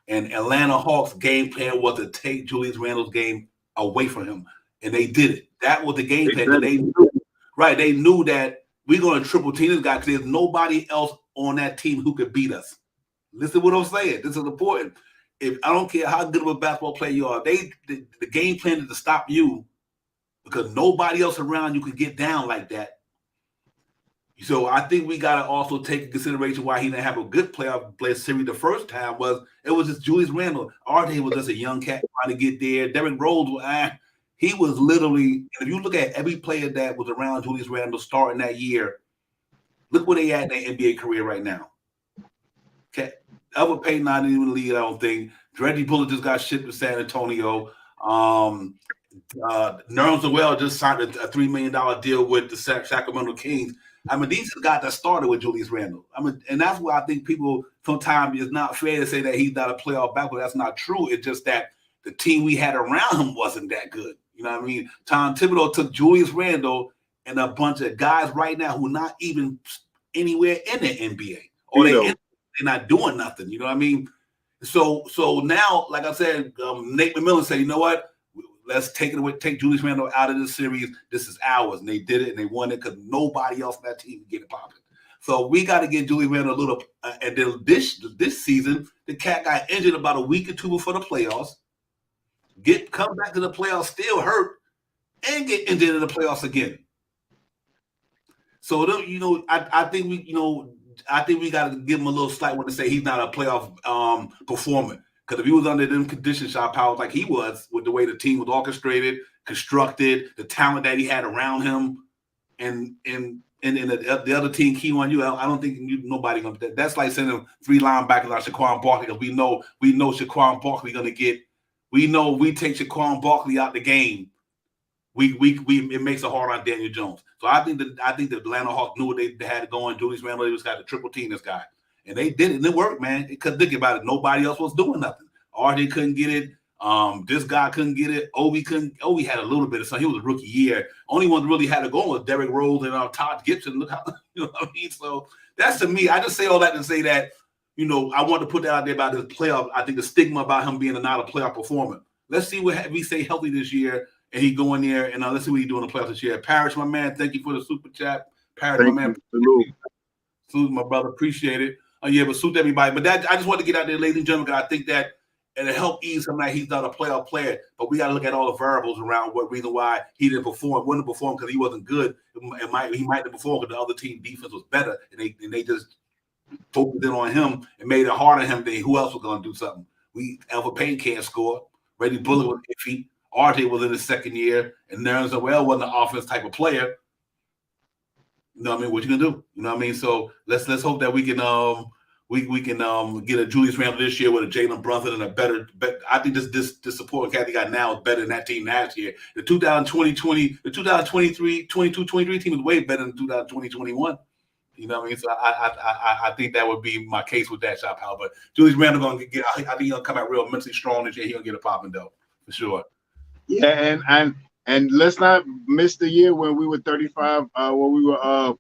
And Atlanta Hawks' game plan was to take Julius Randle's game away from him, and they did it. That was the game plan. They knew, right? They knew that we're going to triple team this guy because there's nobody else on that team who could beat us. Listen to what I'm saying. This is important. If I don't care how good of a basketball player you are, the game plan is to stop you because nobody else around you could get down like that. So I think we got to also take into consideration why he didn't have a good playoff series the first time it was just Julius Randle. RJ was just a young cat trying to get there. Derrick Rose, he was literally, and if you look at every player that was around Julius Randle starting that year, look where they at in their NBA career right now. Okay, Elwood Payton not even in the league, I don't think. Reggie Bullock just got shipped to San Antonio. Nerlens Noel just signed a $3 million deal with the Sacramento Kings. I mean, these are the guys that started with Julius Randle. I mean, and that's why I think people sometimes it's not fair to say that he's not a playoff back, but that's not true. It's just that the team we had around him wasn't that good. You know what I mean? Tom Thibodeau took Julius Randle and a bunch of guys right now who are not even anywhere in the NBA. Or they're not doing nothing. You know what I mean? So now, like I said, Nate McMillan said, you know what? Let's take it away, take Julius Randle out of this series. This is ours. And they did it, and they won it because nobody else on that team can get it popping. So we got to get Julius Randle a little. And then this season, the cat got injured about a week or two before the playoffs. Come back to the playoffs, still hurt, and get injured in the playoffs again. So I think we got to give him a little slight one to say he's not a playoff performer. Because if he was under them conditions, shot powers like he was, with the way the team was orchestrated, constructed, the talent that he had around him, and the other team key on you, I don't think nobody gonna. That's like sending 3 linebackers like Shaquan Barkley because we know Shaquan Barkley gonna get. We know we take Shaquan Barkley out the game. It makes it hard on Daniel Jones. So I think the Atlanta Hawks knew what they had going. Julius Randle, they just got to triple team this guy. And they did it, and it worked, man. Because think about it, nobody else was doing nothing. RJ couldn't get it. This guy couldn't get it. Obi had a little bit of something. He was a rookie year. Only one that really had it going was Derrick Rose and Todd Gibson. Look how, you know what I mean? So that's to me. I just say all that to say that, I want to put that out there about his playoff. I think the stigma about him being not a playoff performer. Let's see what we stay healthy this year, and he go in there, and let's see what he do in the playoffs this year. Parrish, my man, thank you for the super chat. Parrish, my man. Salute, my brother. Appreciate it. Yeah, but salute everybody. But I just want to get out there, ladies and gentlemen, because I think that it'll help ease him that he's not a playoff player. But we got to look at all the variables around what reason why he didn't perform. Wouldn't perform because he wasn't good. He might have performed because the other team defense was better, and they just focused in on him and made it harder on him than who else was going to do something. Elwood Payton can't score. Reggie Bullock was iffy. RJ was in his second year, and Nerlens Noel wasn't an offense type of player. You know what I mean? What you gonna do? You know what I mean? So let's hope that we can we can get a Julius Randle this year with a Jalen Brunson and a better. I think this supporting cast they got now is better than that team last year. The 2022-23 team is way better than 2020-21. You know what I mean? So I think that would be my case with that, Shop Hal. But Julius Randle gonna get. I think he'll come out real mentally strong this year. He'll get a popping though for sure. Yeah, and let's not miss the year when we were 35. When we were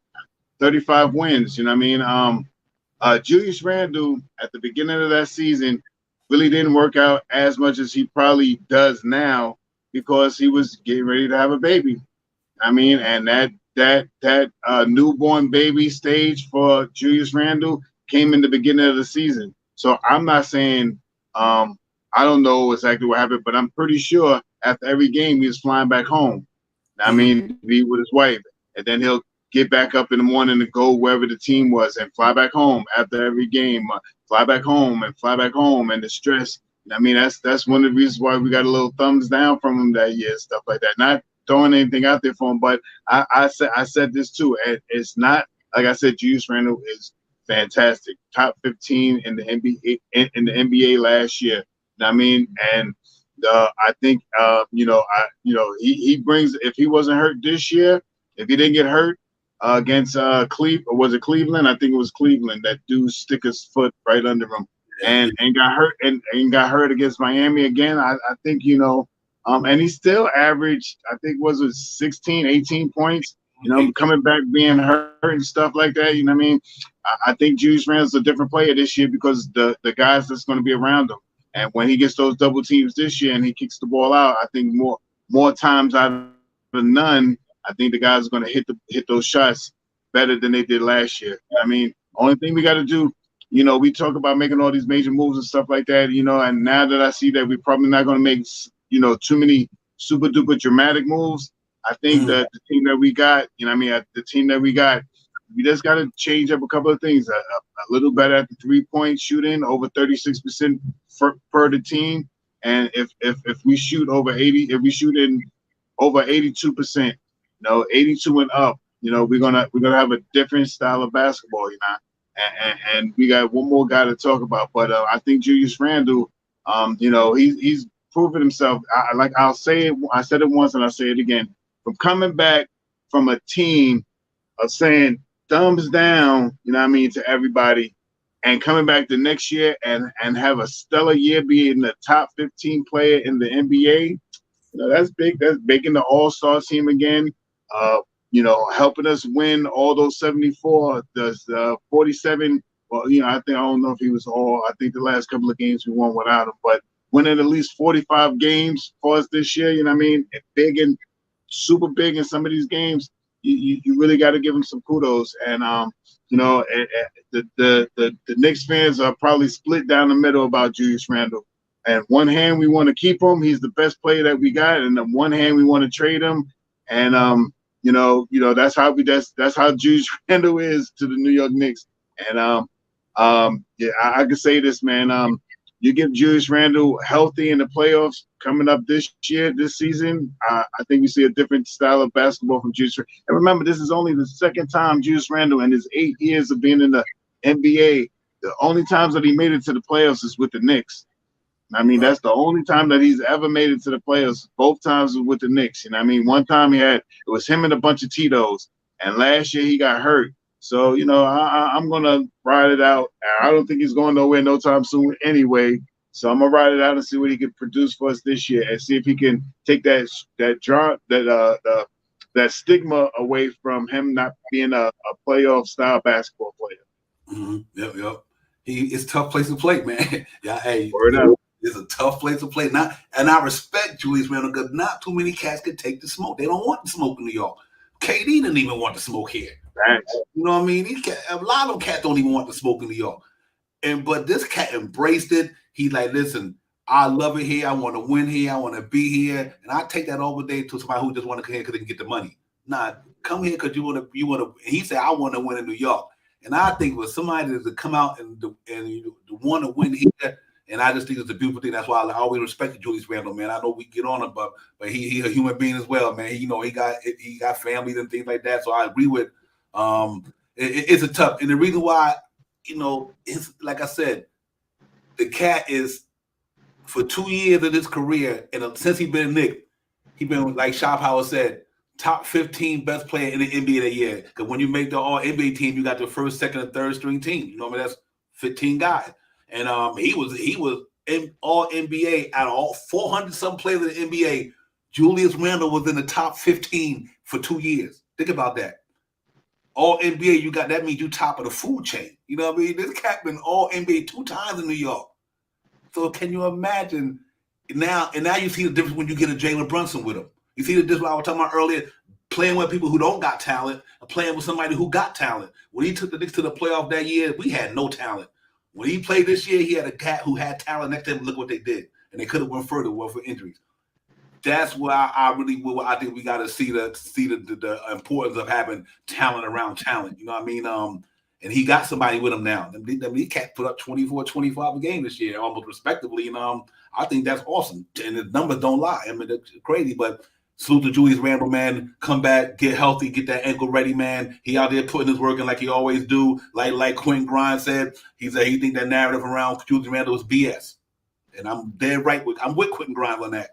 35 wins. You know what I mean? Julius Randle at the beginning of that season really didn't work out as much as he probably does now because he was getting ready to have a baby. I mean, and that newborn baby stage for Julius Randle came in the beginning of the season. So I'm not saying I don't know exactly what happened, but I'm pretty sure after every game he was flying back home. I mean, to be with his wife, and then he'll get back up in the morning to go wherever the team was and fly back home after every game, fly back home, and the stress. I mean, that's one of the reasons why we got a little thumbs down from him that year, stuff like that. Not throwing anything out there for him, but I said this too. It's not like I said. Julius Randle is fantastic, top 15 in the NBA last year. I mean, and I think he brings. If he wasn't hurt this year, if he didn't get hurt against Cleveland, or was it Cleveland? I think it was Cleveland. That dude stick his foot right under him and got hurt and got hurt against Miami again. I think and he still averaged, I think, was it 16, 18 points. Coming back, being hurt and stuff like that. You know what I mean? I think Julius Randle's a different player this year because the guys that's going to be around him. And when he gets those double teams this year and he kicks the ball out, I think more times out of none, I think the guys are going to hit those shots better than they did last year. I mean, only thing we got to do, we talk about making all these major moves and stuff like that, and now that I see that we're probably not going to make, too many super duper dramatic moves, I think that the team that we got, we just got to change up a couple of things. A little better at the 3-point shooting, over 36% per the team. And if we shoot over 80, if we shoot in over 82%, 82 and up, we're gonna have a different style of basketball, and we got one more guy to talk about. But I think Julius Randle, he's proven himself. I'll say it. I said it once and I'll say it again. From coming back from a team of saying thumbs down, to everybody, and coming back the next year and have a stellar year, being the top 15 player in the NBA. That's big. That's making the All-Star team again. Helping us win all those 74, the 47. Well, I don't know if he was all. I think the last couple of games we won without him, but winning at least 45 games for us this year. And big and super big in some of these games. You really got to give him some kudos. And the Knicks fans are probably split down the middle about Julius Randle. And one hand we want to keep him; he's the best player that we got. And on one hand we want to trade him. And that's how Julius Randle is to the New York Knicks. And I can say this, man. You give Julius Randle healthy in the playoffs coming up this season, I think we see a different style of basketball from Julius Randle. And remember, this is only the second time Julius Randle in his 8 years of being in the NBA, the only times that he made it to the playoffs is with the Knicks. I mean, that's the only time that he's ever made it to the playoffs. Both times was with the Knicks. One time it was him and a bunch of Tito's, and last year he got hurt. So, I'm going to ride it out. I don't think he's going nowhere no time soon anyway. So I'm going to ride it out and see what he can produce for us this year and see if he can take that stigma away from him not being a playoff style basketball player. Yep. It's a tough place to play, man. Yeah, hey, it's a tough place to play. And I respect Julius Randle because not too many cats can take the smoke. They don't want the smoke in New York. KD didn't even want the smoke here. Thanks. You know what I mean? A lot of them cats don't even want the smoke in New York. But this cat embraced it. He's like, listen, I love it here. I want to win here. I want to be here. And I take that all day to somebody who just want to come here because they can get the money. Nah, come here because you want to. He said, I want to win in New York. And I think with somebody to come out and want to win here, and I just think it's a beautiful thing. That's why I always respected Julius Randle, man. I know we get on him, but he's a human being as well, man. He got families and things like that. So I agree with. It's a tough, and the reason why like I said, the cat is for 2 years of his career, and since he's been Knicks, he's been, like Shop Howard said, top 15 best player in the NBA that year. Because when you make the All NBA team, you got the first, second, and third string team. That's 15 guys, and he was in All NBA out of all 400 some players in the NBA. Julius Randle was in the top 15 for 2 years. Think about that. All NBA, that means you top of the food chain. You know what I mean? This cat been All NBA 2 times in New York. So can you imagine now? And now you see the difference when you get a Jalen Brunson with him. You see the difference I was talking about earlier, playing with people who don't got talent and playing with somebody who got talent. When he took the Knicks to the playoff that year, we had no talent. When he played this year, he had a cat who had talent next to him. Look what they did. And they could have went further for injuries. That's where I think we got to see the importance of having talent around talent. You know what I mean? And he got somebody with him now. He cat put up 24, 25 a game this year, almost respectively. And I think that's awesome. And the numbers don't lie. I mean, it's crazy. But salute to Julius Randle, man. Come back, get healthy, get that ankle ready, man. He out there putting his work in like he always do. Like Quentin Grimes said, he think that narrative around Julius Randle is BS. And I'm dead right I'm with Quentin Grimes on that.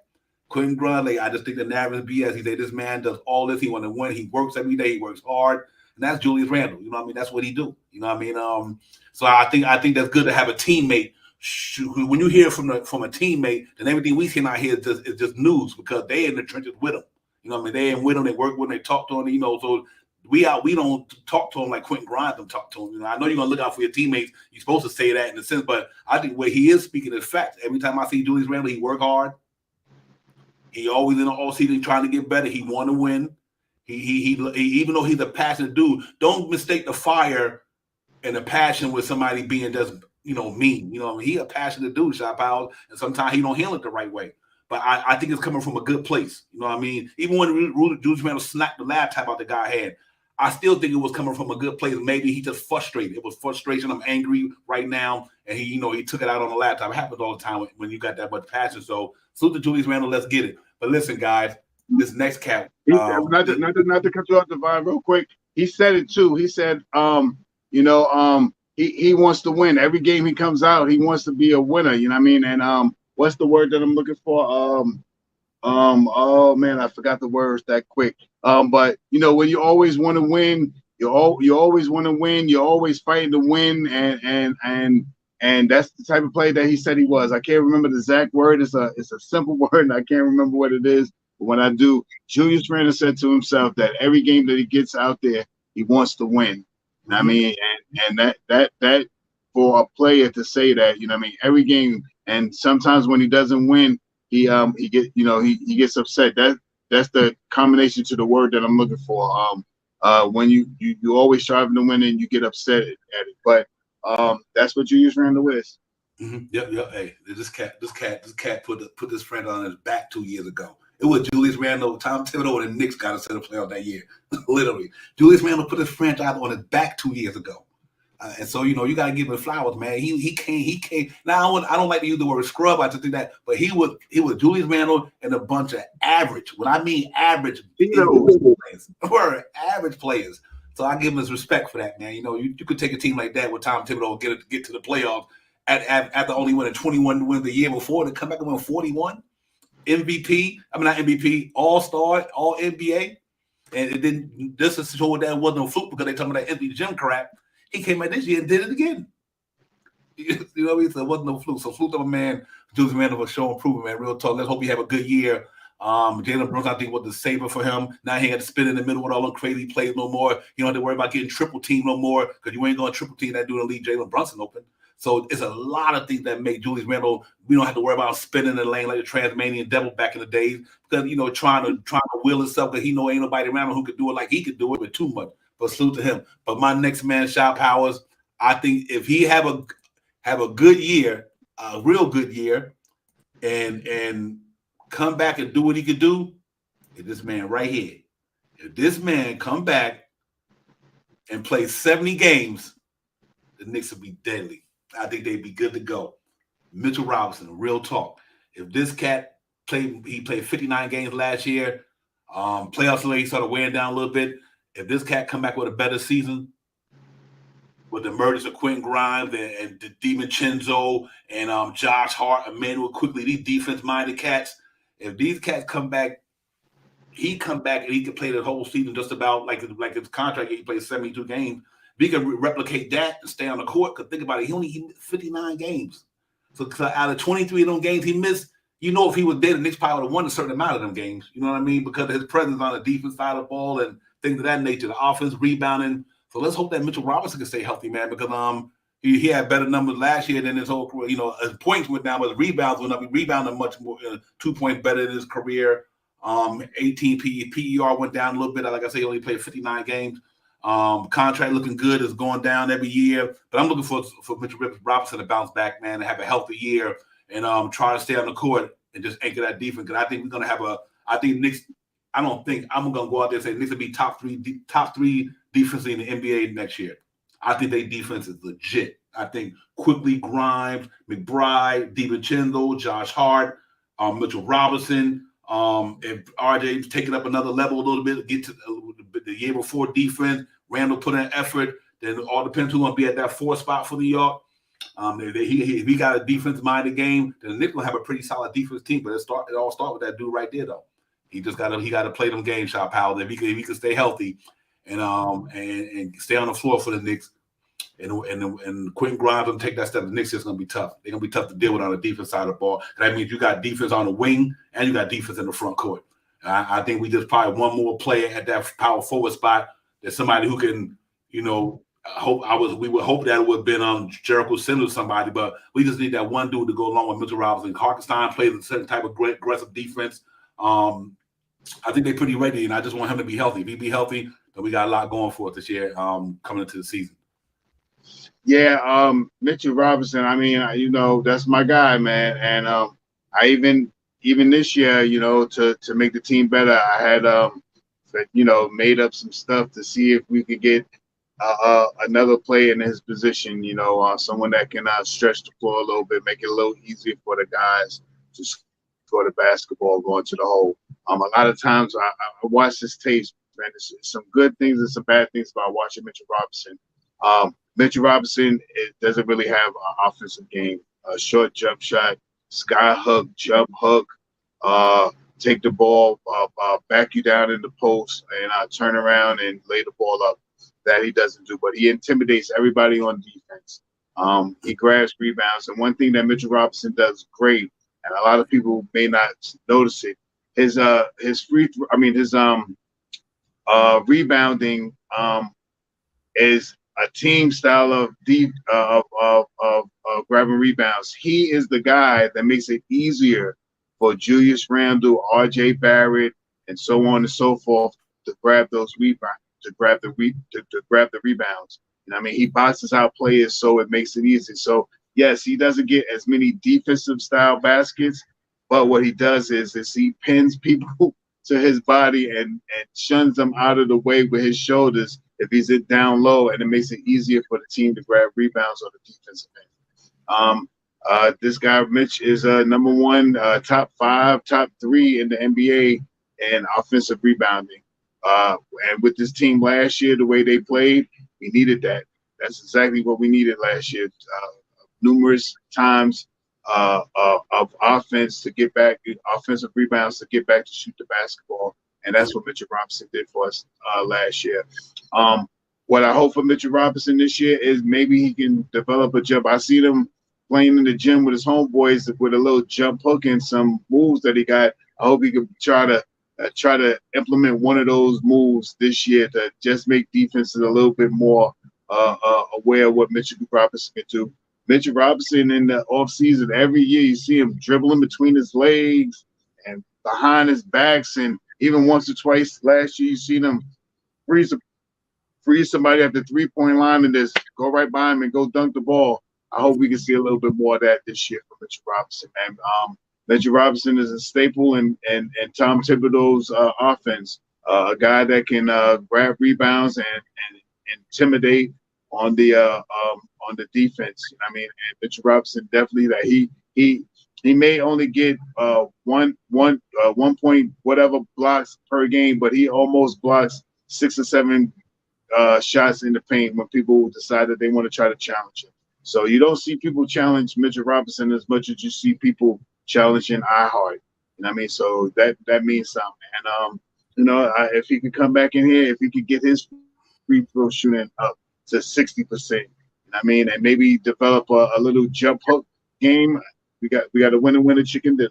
Quentin Grimes, I just think the narrative is BS. He said this man does all this. He want to win. He works every day. He works hard. And that's Julius Randle. You know what I mean? That's what he do. You know what I mean? So I think that's good to have a teammate. When you hear from a teammate, then everything we see out here is just news because they in the trenches with him. You know what I mean? They in with him. They work with him. They talk to him. So we don't talk to him like Quentin Grimes don't talk to him. I know you're gonna look out for your teammates. You're supposed to say that in a sense, but I think where he is speaking is facts. Every time I see Julius Randle, he work hard. He always in the all season trying to get better. He want to win. He even though he's a passionate dude, don't mistake the fire and the passion with somebody being just mean. He a passionate dude, Shop Powell, and sometimes he don't handle it the right way. But I think it's coming from a good place. You know what I mean? Even when Julius Randle snapped the laptop out the guy's hand, I still think it was coming from a good place. Maybe he just frustrated. It was frustration. I'm angry right now, and he took it out on the laptop. It happens all the time when you got that much passion. So salute to Julius Randle. Let's get it. But listen, guys, this next cat. Not to cut you off, Divine, real quick. He said it too. He said, he wants to win. Every game he comes out, he wants to be a winner. You know what I mean? And what's the word that I'm looking for? Oh man, I forgot the words that quick. But when you always want to win, you always want to win. You're always fighting to win, and that's the type of play that he said he was. I can't remember the exact word. It's a simple word, and I can't remember what it is. But when I do, Julius Randle said to himself that every game that he gets out there, he wants to win. You know what I mean? And that for a player to say that, every game, and sometimes when he doesn't win, he gets upset. That's the combination to the word that I'm looking for. When you always striving to win and you get upset at it. But that's what Julius Randle is. Mm-hmm. Yep. Hey, this cat put this friend on his back 2 years ago. It was Julius Randle, Tom Thibodeau, and the Knicks got us to the playoff that year. Literally, Julius Randle put his franchise on his back 2 years ago. And so, you got to give him flowers, man. He came. Now, I don't like to use the word scrub. I just think that, but he was Julius Randle and a bunch of average. When I mean average, were average players. So I give him his respect for that, man. You could take a team like that with Tom Thibodeau and get to the playoffs after only winning 21 wins the year before to come back and win 41. MVP. I mean, not MVP. All-Star, All NBA. And it didn't. This is showing that it wasn't no fluke because they talking about that empty gym crap. He came out this year and did it again. You know what I mean? So it wasn't no fluke. So fluke of a man, Julius Randle was showing improvement, man. Real talk. Let's hope he have a good year. Jalen Brunson, I think, was the saver for him. Now he had to spin in the middle with all them crazy plays no more. You don't have to worry about getting triple team no more because you ain't going to triple team that dude and leave Jalen Brunson open. So it's a lot of things that make Julius Randle. We don't have to worry about spinning in the lane like the Transmanian Devil back in the days because trying to will himself because he know ain't nobody around him who could do it like he could do it with too much. But salute to him. But my next man, Shop Powers, I think if he have a good year, a real good year, and come back and do what he could do, if this man right here, if this man come back and play 70 games, the Knicks will be deadly. I think they'd be good to go. Mitchell-Rob, real talk. If this cat he played 59 games last year, playoffs he started wearing down a little bit. If this cat come back with a better season, with the murders of Quentin Grimes and DiVincenzo and Josh Hart, Emmanuel Quickly, these defense-minded cats. If these cats come back, he come back and he can play the whole season just about like his contract. He plays 72 games. If he can replicate that and stay on the court, because think about it, he missed 59 games. So out of 23 of those games he missed, if he was there, the Knicks probably would have won a certain amount of them games. You know what I mean? Because of his presence on the defense side of the ball and things of that nature, the offense, rebounding. So let's hope that Mitchell Robinson can stay healthy, man, because he had better numbers last year than his whole career. His points went down, but his rebounds went up. He rebounded much more, 2 points better in his career. 18 PER went down a little bit. Like I say, he only played 59 games. Contract looking good, is going down every year. But I'm looking for Mitchell Robinson to bounce back, man, and have a healthy year and try to stay on the court and just anchor that defense. Because I think we're gonna have Knicks. I'm gonna go out there and say Knicks will be top three defensively in the NBA next year. I think their defense is legit. I think Quickly, Grimes, McBride, DiVincenzo, Josh Hart, Mitchell Robinson. If RJ's taking up another level a little bit, get to the year before defense, Randall put in effort, then it all depends who's going to be at that 4th spot for New York. If he got a defense-minded game, then the Knicks will have a pretty solid defense team. But it all start with that dude right there, though. He got to play them games, Shot Powell. If he can stay healthy and stay on the floor for the Knicks, and Quentin Grimes will take that step, the Knicks is going to be tough. They're going to be tough to deal with on the defense side of the ball. That means you got defense on the wing and you got defense in the front court. I think we just probably one more player at that power forward spot. There's somebody who can, we would hope that it would have been Jericho Sims or somebody, but we just need that one dude to go along with Mitchell Robinson. Hartenstein plays a certain type of great aggressive defense. I think they're pretty ready, and I just want him to be healthy. If he be healthy, then we got a lot going for us this year coming into the season. Yeah, Mitchell Robinson, that's my guy, man. And I even this year, to make the team better, I had made up some stuff to see if we could get another player in his position, someone that can stretch the floor a little bit, make it a little easier for the guys to score the basketball going to the hole. A lot of times I watch this tape, man. There's some good things and some bad things about watching Mitchell Robinson. Mitchell Robinson doesn't really have an offensive game. A short jump shot, sky hook, jump hook, take the ball, back you down in the post, and turn around and lay the ball up. That he doesn't do, but he intimidates everybody on defense. He grabs rebounds, and one thing that Mitchell Robinson does great, and a lot of people may not notice it, his rebounding is a team style of grabbing rebounds. He is the guy that makes it easier for Julius Randle, R.J. Barrett, and so on and so forth to grab those rebounds, to grab the rebounds. He boxes out players, so it makes it easy. So yes, he doesn't get as many defensive style baskets, but what he does is he pins people to his body and shuns them out of the way with his shoulders if he's down low, and it makes it easier for the team to grab rebounds on the defensive end. This guy, Mitch, is number one, top 5, top 3 in the NBA in offensive rebounding. And with this team last year, the way they played, we needed that. That's exactly what we needed last year. Numerous times of offense to get back, offensive rebounds to get back to shoot the basketball. And that's what Mitchell Robinson did for us last year. What I hope for Mitchell Robinson this year is maybe he can develop a jump. I see him playing in the gym with his homeboys with a little jump hook and some moves that he got. I hope he can try to implement one of those moves this year to just make defenses a little bit more aware of what Mitchell Robinson can do. Mitchell Robinson in the offseason, every year you see him dribbling between his legs and behind his backs, and even once or twice last year you see him freeze somebody at the 3-point line and just go right by him and go dunk the ball. I hope we can see a little bit more of that this year from Mitchell Robinson, man. Mitchell Robinson is a staple in Tom Thibodeau's offense, a guy that can grab rebounds and intimidate on the defense. And Mitchell Robinson definitely that he may only get one point whatever blocks per game, but he almost blocks 6 or 7 shots in the paint when people decide that they want to try to challenge him. So you don't see people challenge Mitchell Robinson as much as you see people challenging iHeart. You know what I mean? So that means something. And if he could come back in here, if he could get his free throw shooting up to 60%, you know what I mean, and maybe develop a little jump hook game, we got a winner chicken dinner.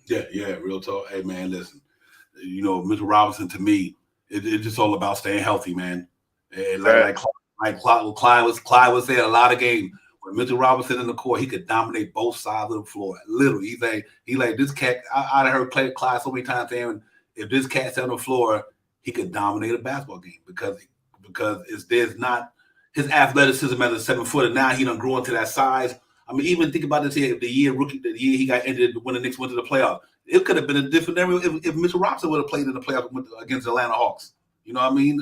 Yeah, real talk. Hey man, listen, Mitchell Robinson to me, it's just all about staying healthy, man. And like Clyde was saying a lot of games. When Mitchell Robinson in the court, he could dominate both sides of the floor. Literally, he like this cat. I heard Clyde so many times saying, if this cat's on the floor, he could dominate a basketball game because there's not his athleticism as a 7-footer. Now he done grow into that size. I mean, even think about this here. The year he got injured when the Knicks went to the playoffs. It could have been a different scenario if Mitchell Robinson would have played in the playoffs against the Atlanta Hawks. You know what I mean?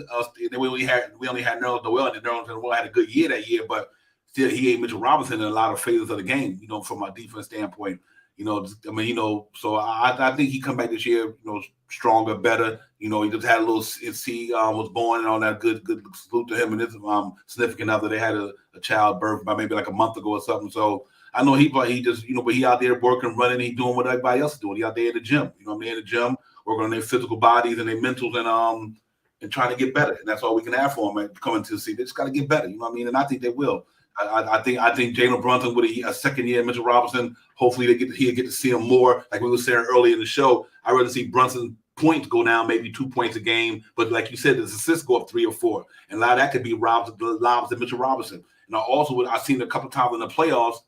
We only had Nerlens Noel, and Nerlens Noel had a good year that year, but still he ain't Mitchell Robinson in a lot of phases of the game. From a defense standpoint. So I think he come back this year, stronger, better. He just had a little. He was born and all that. Good salute to him and his significant other. They had a childbirth by maybe like a month ago or something. So I know he just but he out there working, running, he doing what everybody else is doing. He out there in the gym. In the gym, working on their physical bodies and their mentals and trying to get better. And that's all we can ask for them coming to the season. They just got to get better. You know what I mean? And I think they will. I think Jalen Brunson with a second year, Mitchell Robinson. Hopefully he'll get to see him more. Like we were saying earlier in the show, I'd rather see Brunson points go down maybe 2 points a game, but like you said, his assists go up 3 or 4, and a lot of that could be lobs to Mitchell Robinson. And I've seen a couple times in the playoffs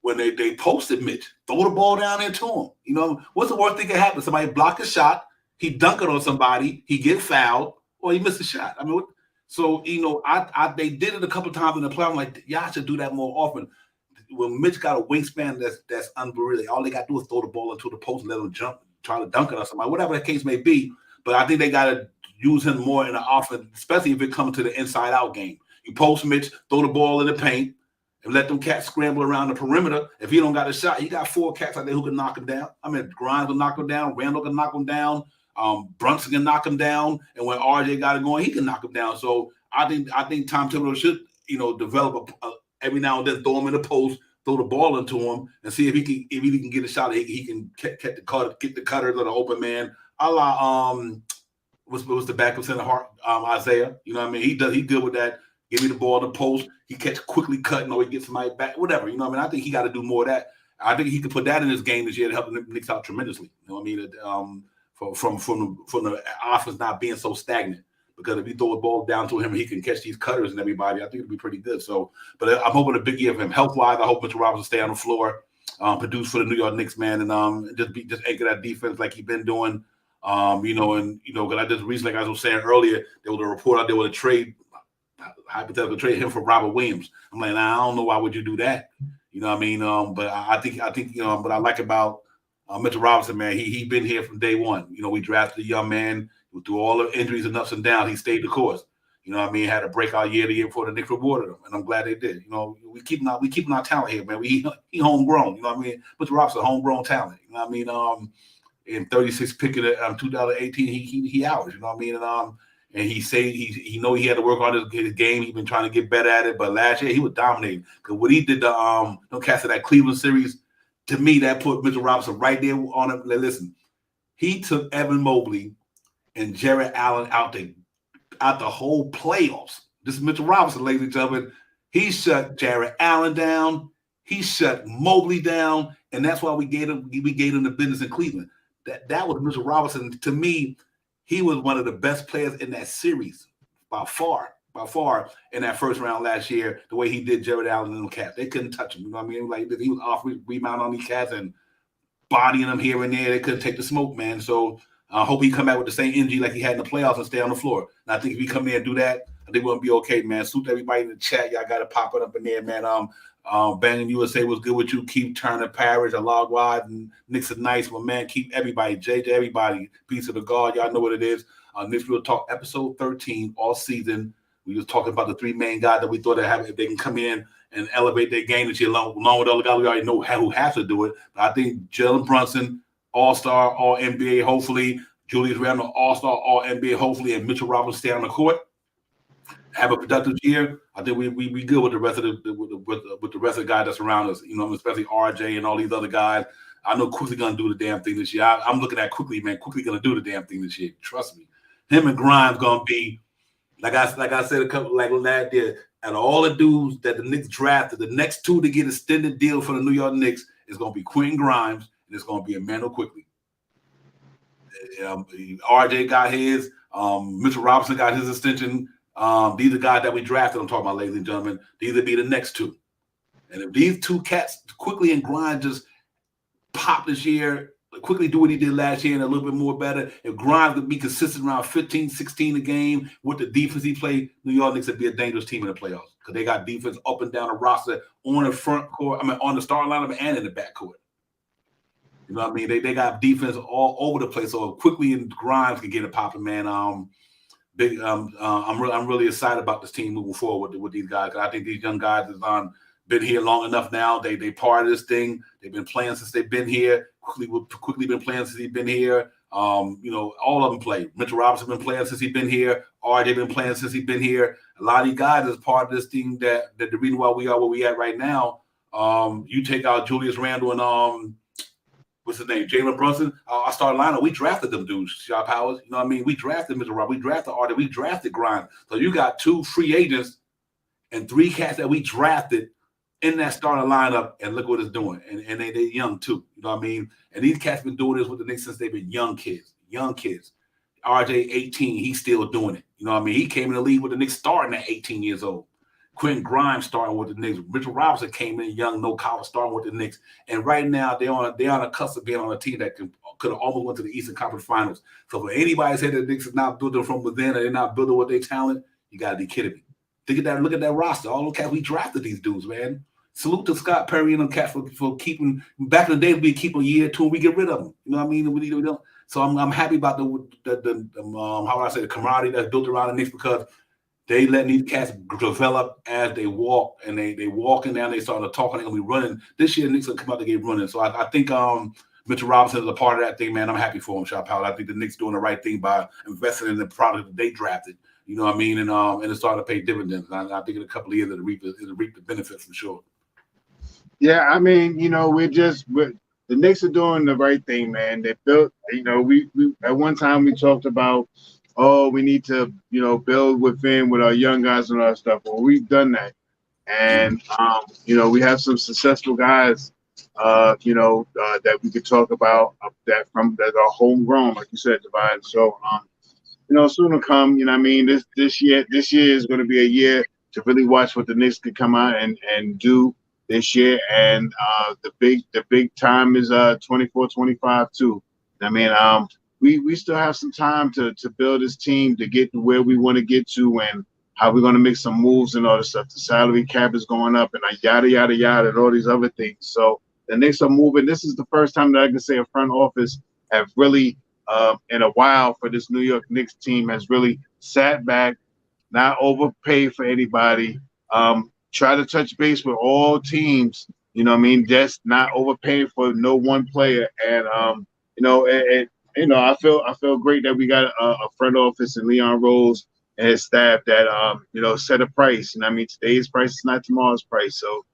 when they posted Mitch, throw the ball down there to him. What's the worst thing that happen? Somebody block a shot, he dunk it on somebody, he get fouled, or he missed a shot. I mean. So, they did it a couple times in the playoffs. I'm like, y'all should do that more often. When Mitch got a wingspan that's unbelievable, all they got to do is throw the ball into the post and let him jump, try to dunk it on somebody, whatever the case may be. But I think they got to use him more in the offense, especially if it comes to the inside-out game. You post Mitch, throw the ball in the paint, and let them cats scramble around the perimeter. If he don't got a shot, he got 4 cats out there who can knock him down. I mean, Grimes will knock him down, Randall can knock him down. Brunson can knock him down, and when RJ got it going, he can knock him down. So I think Tom Thibodeau should, develop every now and then, throw him in the post, throw the ball into him, and see if he can get a shot. He can get the cutters or the open man. A la what's the backup center, Isaiah. You know what I mean? He good with that. Give me the ball in the post. He catch quickly cutting, or he gets somebody back, whatever. You know what I mean? I think he got to do more of that. I think he could put that in his game this year to help the Knicks out tremendously. You know what I mean? From the offense not being so stagnant, because if you throw a ball down to him, he can catch these cutters and everybody. I think it'll be pretty good. So, but I'm hoping a big year for him health-wise. I hope Mitchell Robinson stay on the floor, produce for the New York Knicks, man, and just anchor that defense like he's been doing. Because I just recently, like I was saying earlier, there was a report out there with a trade, hypothetical trade him for Robert Williams. I'm like, I don't know why would you do that. You know what I mean? But I think what I like about Mitchell Robinson, man, he been here from day one. We drafted a young man through all the injuries and ups and downs. He stayed the course. You know what I mean? Had a breakout year the year before the Knicks rewarded him, and I'm glad they did. We keeping our talent here, man. He homegrown. You know what I mean? Mitchell Robinson, homegrown talent. You know what I mean? In 36 pick in 2018, he ours. You know what I mean? And he said he know he had to work on his game. He's been trying to get better at it, but last year he was dominating. Because what he did don't cast of that Cleveland series. To me, that put Mitchell Robinson right there on him. Listen, he took Evan Mobley and Jared Allen out the whole playoffs. This is Mitchell Robinson, ladies and gentlemen. He shut Jared Allen down. He shut Mobley down, and that's why we gave him the business in Cleveland. That was Mitchell Robinson. To me, he was one of the best players in that series by far in that first round last year, the way he did Jared Allen and them cats. They couldn't touch him. You know what I mean? Like, he was off rebound on these cats and bodying them here and there. They couldn't take the smoke, man. So I hope he come back with the same energy like he had in the playoffs and stay on the floor. And I think if he come there and do that, I think we'll be okay, man. Salute everybody in the chat. Y'all got to pop it up in there, man. Banging USA was good with you. Keep Turner, Parrish, Alagwad, and Knicks are nice. My man, keep everybody. JJ, everybody. Peace of the God. Y'all know what it is. Knicks Real Talk, episode 13, all season. We was talking about the 3 main guys that we thought if they can come in and elevate their game this year, along with other guys we already know who has to do it. But I think Jalen Brunson, All-Star, All-NBA, hopefully. Julius Randle, All-Star, All-NBA, hopefully. And Mitchell Robinson stay on the court. have a productive year, I think we good with the rest of with the rest of the guys that's around us. You know, especially RJ and all these other guys. I know Quickly gonna do the damn thing this year. I'm looking at Quickly, man. Quickly gonna do the damn thing this year. Trust me. Him and Grimes gonna be like I said a couple like last year. Out of all the dudes that the Knicks drafted, the next two to get extended deal for the New York Knicks is gonna be Quentin Grimes and it's gonna be Emmanuel Quickly. RJ got his. Mitchell-Robinson got his extension. These are guys that we drafted. I'm talking about, ladies and gentlemen. These would be the next two. And if these two cats Quickly and Grimes just pop this year, Quickly do what he did last year and a little bit more better. If Grimes could be consistent around 15, 16 a game with the defense he played, New York Knicks would be a dangerous team in the playoffs because they got defense up and down the roster on the front court, on the starting lineup and in the back court. You know what I mean? They got defense all over the place. So Quickly and Grimes can get it popping, man. I'm really excited about this team moving forward with these guys. I think these young guys have been here long enough now. They part of this thing. They've been playing since they've been here. Quickly been playing since he's been here. You know, all of them play. Mitchell-Robinson been playing since he's been here. RJ been playing since he's been here. A lot of these guys is part of this thing that the reason why we are where we at right now. You take out Julius Randle and what's his name? Jalen Brunson. Our starting lineup, we drafted them dudes, Shop Powers. You know what I mean? We drafted Mitch-Rob. We drafted Artie. We drafted Grimes. So you got 2 free agents and 3 cats that we drafted in that starting lineup, and look what it's doing. And they're young too. You know what I mean? And these cats been doing this with the Knicks since they've been young kids. RJ 18, he's still doing it. You know what I mean? He came in the league with the Knicks starting at 18 years old. Quentin Grimes starting with the Knicks. Mitchell-Robinson came in young, no college, starting with the Knicks. And right now they're on the cusp of being on a team that could have almost went to the Eastern Conference Finals. So for anybody to say that the Knicks is not building from within or they're not building with their talent, you got to be kidding me. Look at that roster. All the cats we drafted these dudes, man. Salute to Scott Perry and them cats for keeping. Back in the day, we keep a year or two and we get rid of them. You know what I mean? We don't. So I'm happy about the how would I say, the camaraderie that's built around the Knicks because they letting these cats develop as they walk, and they walking down, they starting to talk, and they're gonna be running. This year, the Knicks will come out to get running. So I think Mitchell-Robinson is a part of that thing, man. I'm happy for him, Shop Powell. I think the Knicks doing the right thing by investing in the product that they drafted. You know what I mean? And it's starting to pay dividends. I think in a couple of years it'll reap the benefits for sure. Yeah, I mean, you know, the Knicks are doing the right thing, man. They built, you know, we at one time we talked about, we need to, you know, build within with our young guys and all that stuff. Well, we've done that. And, you know, we have some successful guys, you know, that we could talk about that are homegrown, like you said, Divine. So, you know, soon to come, you know what I mean? This year is going to be a year to really watch what the Knicks could come out and do this year. And the big time is 24-25 too. I mean, we still have some time to build this team to get to where we want to get to and how we're going to make some moves and all this stuff. The salary cap is going up and yada, yada, yada, and all these other things. So the Knicks are moving. This is the first time that I can say a front office have really, in a while for this New York Knicks team, has really sat back, not overpaid for anybody, try to touch base with all teams, you know what I mean, just not overpaying for no one player. And, you know, I feel great that we got a front office and Leon Rose and his staff that, you know, set a price. And I mean, today's price is not tomorrow's price. So,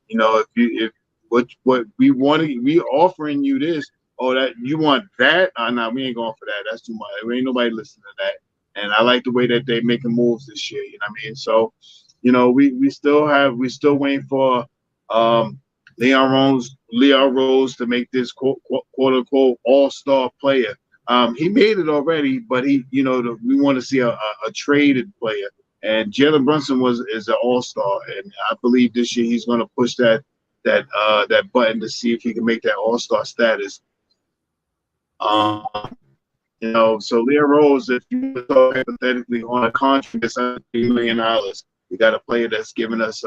you know, if what we want to, we offering you this, that you want that? No, we ain't going for that. That's too much. There ain't nobody listening to that. And I like the way that they making moves this year. You know what I mean? So, you know, we still waiting for Leon Rose to make this quote unquote all-star player. He made it already, but we want to see a traded player. And Jalen Brunson is an all-star, and I believe this year he's going to push that button to see if he can make that all-star status. You know, so Leon Rose, if you talk hypothetically on a contract that's $3 million, we got a player that's giving us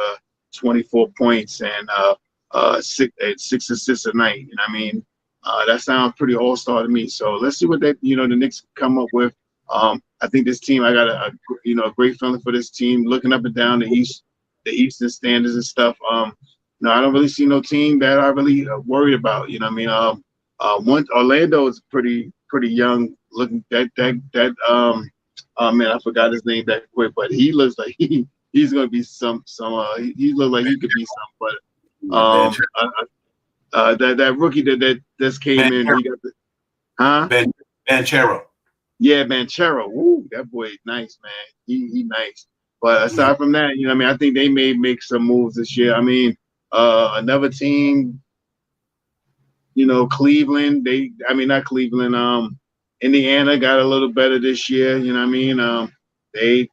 24 points and 6 assists a night. You know what I mean? That sounds pretty all-star to me. So let's see what the Knicks come up with. I think this team, I got a great feeling for this team. Looking up and down the Eastern standards and stuff. No, I don't really see no team that I really worried about. You know what I mean? Orlando is pretty young. Looking that Oh man, I forgot his name that quick, but he looks like he's gonna be he looks like he could be some. But Ben, that rookie that just came in, he got the Ben Banchero. yeah, Manchero. Woo, that boy nice, man. He nice. But Mhm. aside from that, I mean, I think they may make some moves this year. I mean, another team, Cleveland. I mean, not Cleveland. Indiana got a little better this year. You know what I mean? They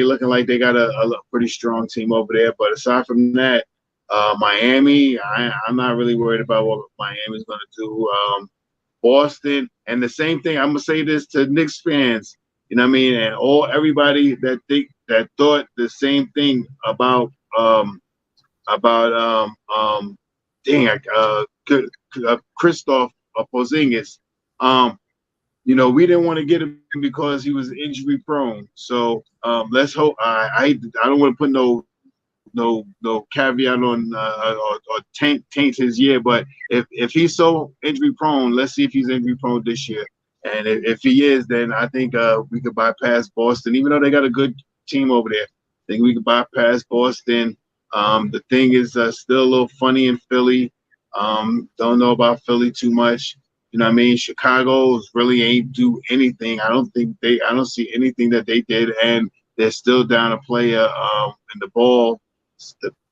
looking like they got a pretty strong team over there. But aside from that, Miami, I'm not really worried about what Miami's going to do. Boston, and the same thing. I'm gonna say this to Knicks fans. You know what I mean? And everybody that thought the same thing about about um um dang Christoph Porzingis. We didn't want to get him because he was injury prone. So let's hope. I don't want to put no caveat on or taint his year, but if he's so injury prone, let's see if he's injury prone this year. And if he is, then I think we could bypass Boston, even though they got a good team over there. I think we could bypass Boston. The thing is still a little funny in Philly. Don't know about Philly too much. You know what I mean? Chicago really ain't do anything. I don't see anything that they did, and they're still down a player in the ball,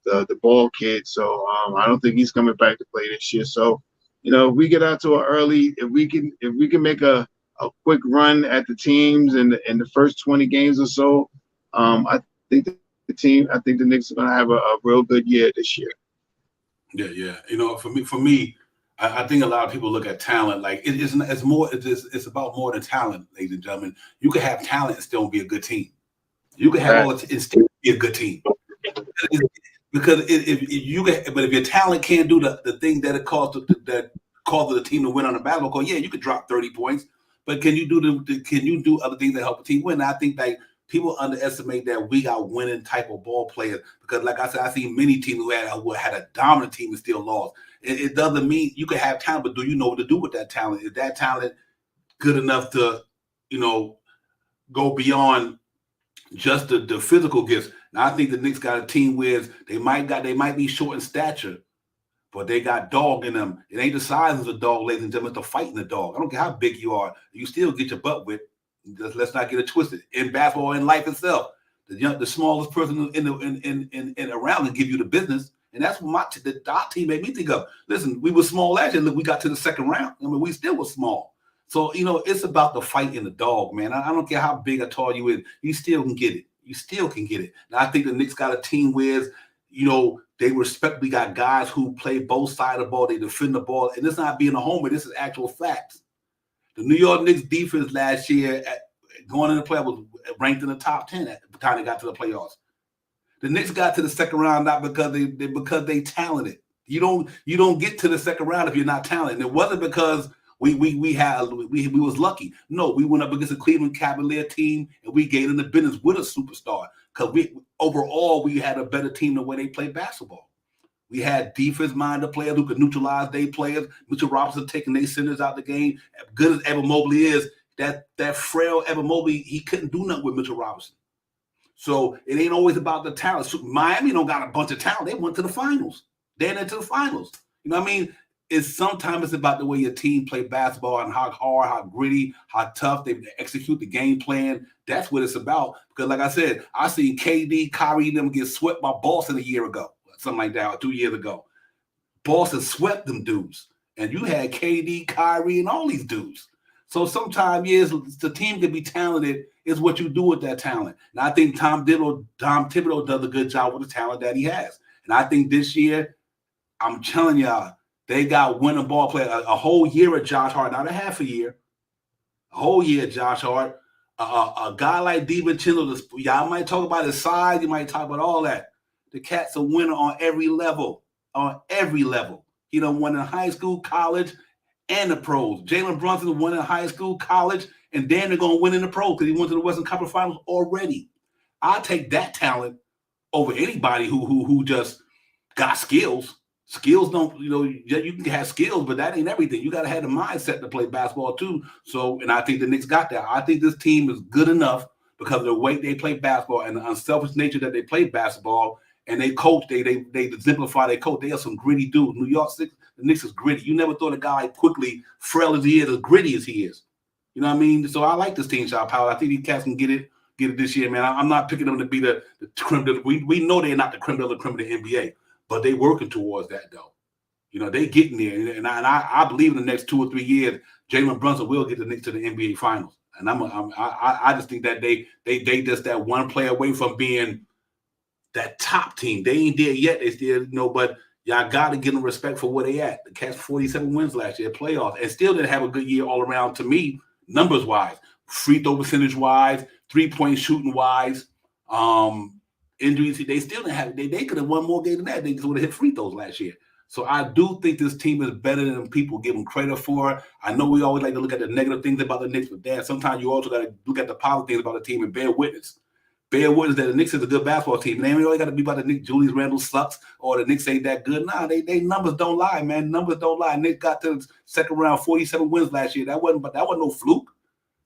the ball kid. So I don't think he's coming back to play this year. So, if we get out to an early, if we can make a quick run at the teams in the first 20 games or so, I think I think the Knicks are going to have a real good year this year. Yeah. For me, I think a lot of people look at talent like it's about more than talent, ladies and gentlemen. You can have talent and still be a good team. You can have all it and still be a good team. Because if your talent can't do the thing that it causes the team to win on the basketball court, yeah, you could drop 30 points, but can you do other things that help the team win? And I think like people underestimate that we got winning type of ball players because, like I said, I see many teams who had a dominant team and still lost. It doesn't mean you can have talent, but do you know what to do with that talent? Is that talent good enough to, go beyond just the physical gifts? Now I think the Knicks got a team where they might be short in stature, but they got dog in them. It ain't the size of the dog, ladies and gentlemen, it's the fighting the dog. I don't care how big you are, you still get your butt whipped. Let's not get it twisted. In basketball, in life itself, the smallest person in around can give you the business, and that's what our team made me think of. Listen, we were small last year. Look, we got to the second round. I mean, we still were small. So it's about the fight in the dog, man. I don't care how big or tall you is, you still can get it. You still can get it. And I think the Knicks got a team where, they respect. We got guys who play both sides of the ball. They defend the ball, and it's not being a homer. This is actual facts. The New York Knicks defense last year, going in the playoffs, was ranked in the top 10 at the time they got to the playoffs. The Knicks got to the second round not because they talented. You don't get to the second round if you're not talented. And it wasn't because we was lucky. No, we went up against a Cleveland Cavalier team and we gave them the business with a superstar because we had a better team the way they play basketball. We had defense-minded players who could neutralize their players. Mitch-Rob taking their centers out the game. As good as Evan Mobley is, that frail Evan Mobley, he couldn't do nothing with Mitchell-Rob. So it ain't always about the talent. So Miami don't got a bunch of talent. They went to the finals. They're into the finals. You know what I mean? Sometimes it's about the way your team play basketball and how hard, how gritty, how tough they execute the game plan. That's what it's about. Because like I said, I seen KD, Kyrie, them get swept by Boston a year ago. Something like that, or 2 years ago. Boston swept them dudes. And you had KD, Kyrie, and all these dudes. So sometimes, yes, the team can be talented. It's what you do with that talent. And I think Tom Thibodeau does a good job with the talent that he has. And I think this year, I'm telling y'all, they got winning ball players. A whole year of Josh Hart, not a half a year. A whole year of Josh Hart. A guy like DiVincenzo, y'all might talk about his size. You might talk about all that. The cat's a winner on every level. On every level. He done won in high school, college, and the pros. Jalen Brunson won in high school, college, and then they're going to win in the pros because he went to the Western Conference Finals already. I take that talent over anybody who just got skills. Skills don't, you can have skills, but that ain't everything. You got to have the mindset to play basketball too. So, and I think the Knicks got that. I think this team is good enough because of the way they play basketball and the unselfish nature that they play basketball. And they coach, they exemplify their coach. They are some gritty dudes. New York City, the Knicks is gritty. You never thought a guy like quickly, frail as he is, as gritty as he is. You know what I mean? So I like this team, Shaw Powell. I think these cats can get it this year, man. I'm not picking them to be the creme. We know they're not the creme de la creme of the NBA, but they working towards that though. They getting there, and I believe in the next 2 or 3 years, Jalen Brunson will get the Knicks to the NBA Finals. And I just think that they just that one player away from being that top team. They ain't there yet. They still, but y'all got to give them respect for where they at. The Cats 47 wins last year, playoffs, and still didn't have a good year all around to me, numbers wise, free throw percentage wise, 3-point shooting wise, injuries. They still didn't have. They could have won more games than that. They just would have hit free throws last year. So I do think this team is better than people give them credit for. I know we always like to look at the negative things about the Knicks, but Dan, sometimes you also got to look at the positive things about the team and bear witness. Bear witness that the Knicks is a good basketball team. They ain't always got to be about the Knicks. Julius Randle sucks or the Knicks ain't that good. Nah, they numbers don't lie, man. Numbers don't lie. Knicks got to the second round, 47 wins last year. That wasn't no fluke.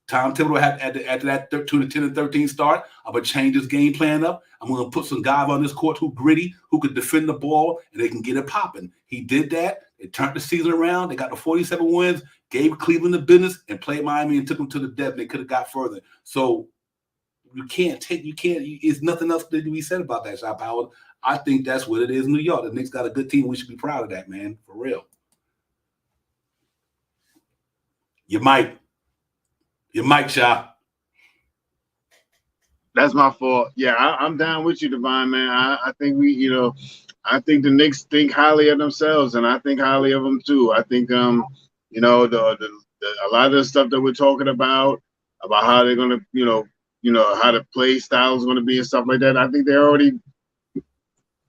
Tom Thibodeau had after that 10-13 start, I'm gonna change this game plan up. I'm gonna put some guys on this court who gritty, who could defend the ball, and they can get it popping. He did that. They turned the season around. They got the 47 wins, gave Cleveland the business, and played Miami and took them to the depth. They could have got further. So it's nothing else to be said about that, Shaw Powell. I think that's what it is in New York. The Knicks got a good team. We should be proud of that, man, for real. Your mic, Shaw. That's my fault. Yeah, I'm down with you, Divine, man. I think I think the Knicks think highly of themselves, and I think highly of them too. I think a lot of the stuff that we're talking about how they're gonna, how the play style is gonna be and stuff like that. I think they're already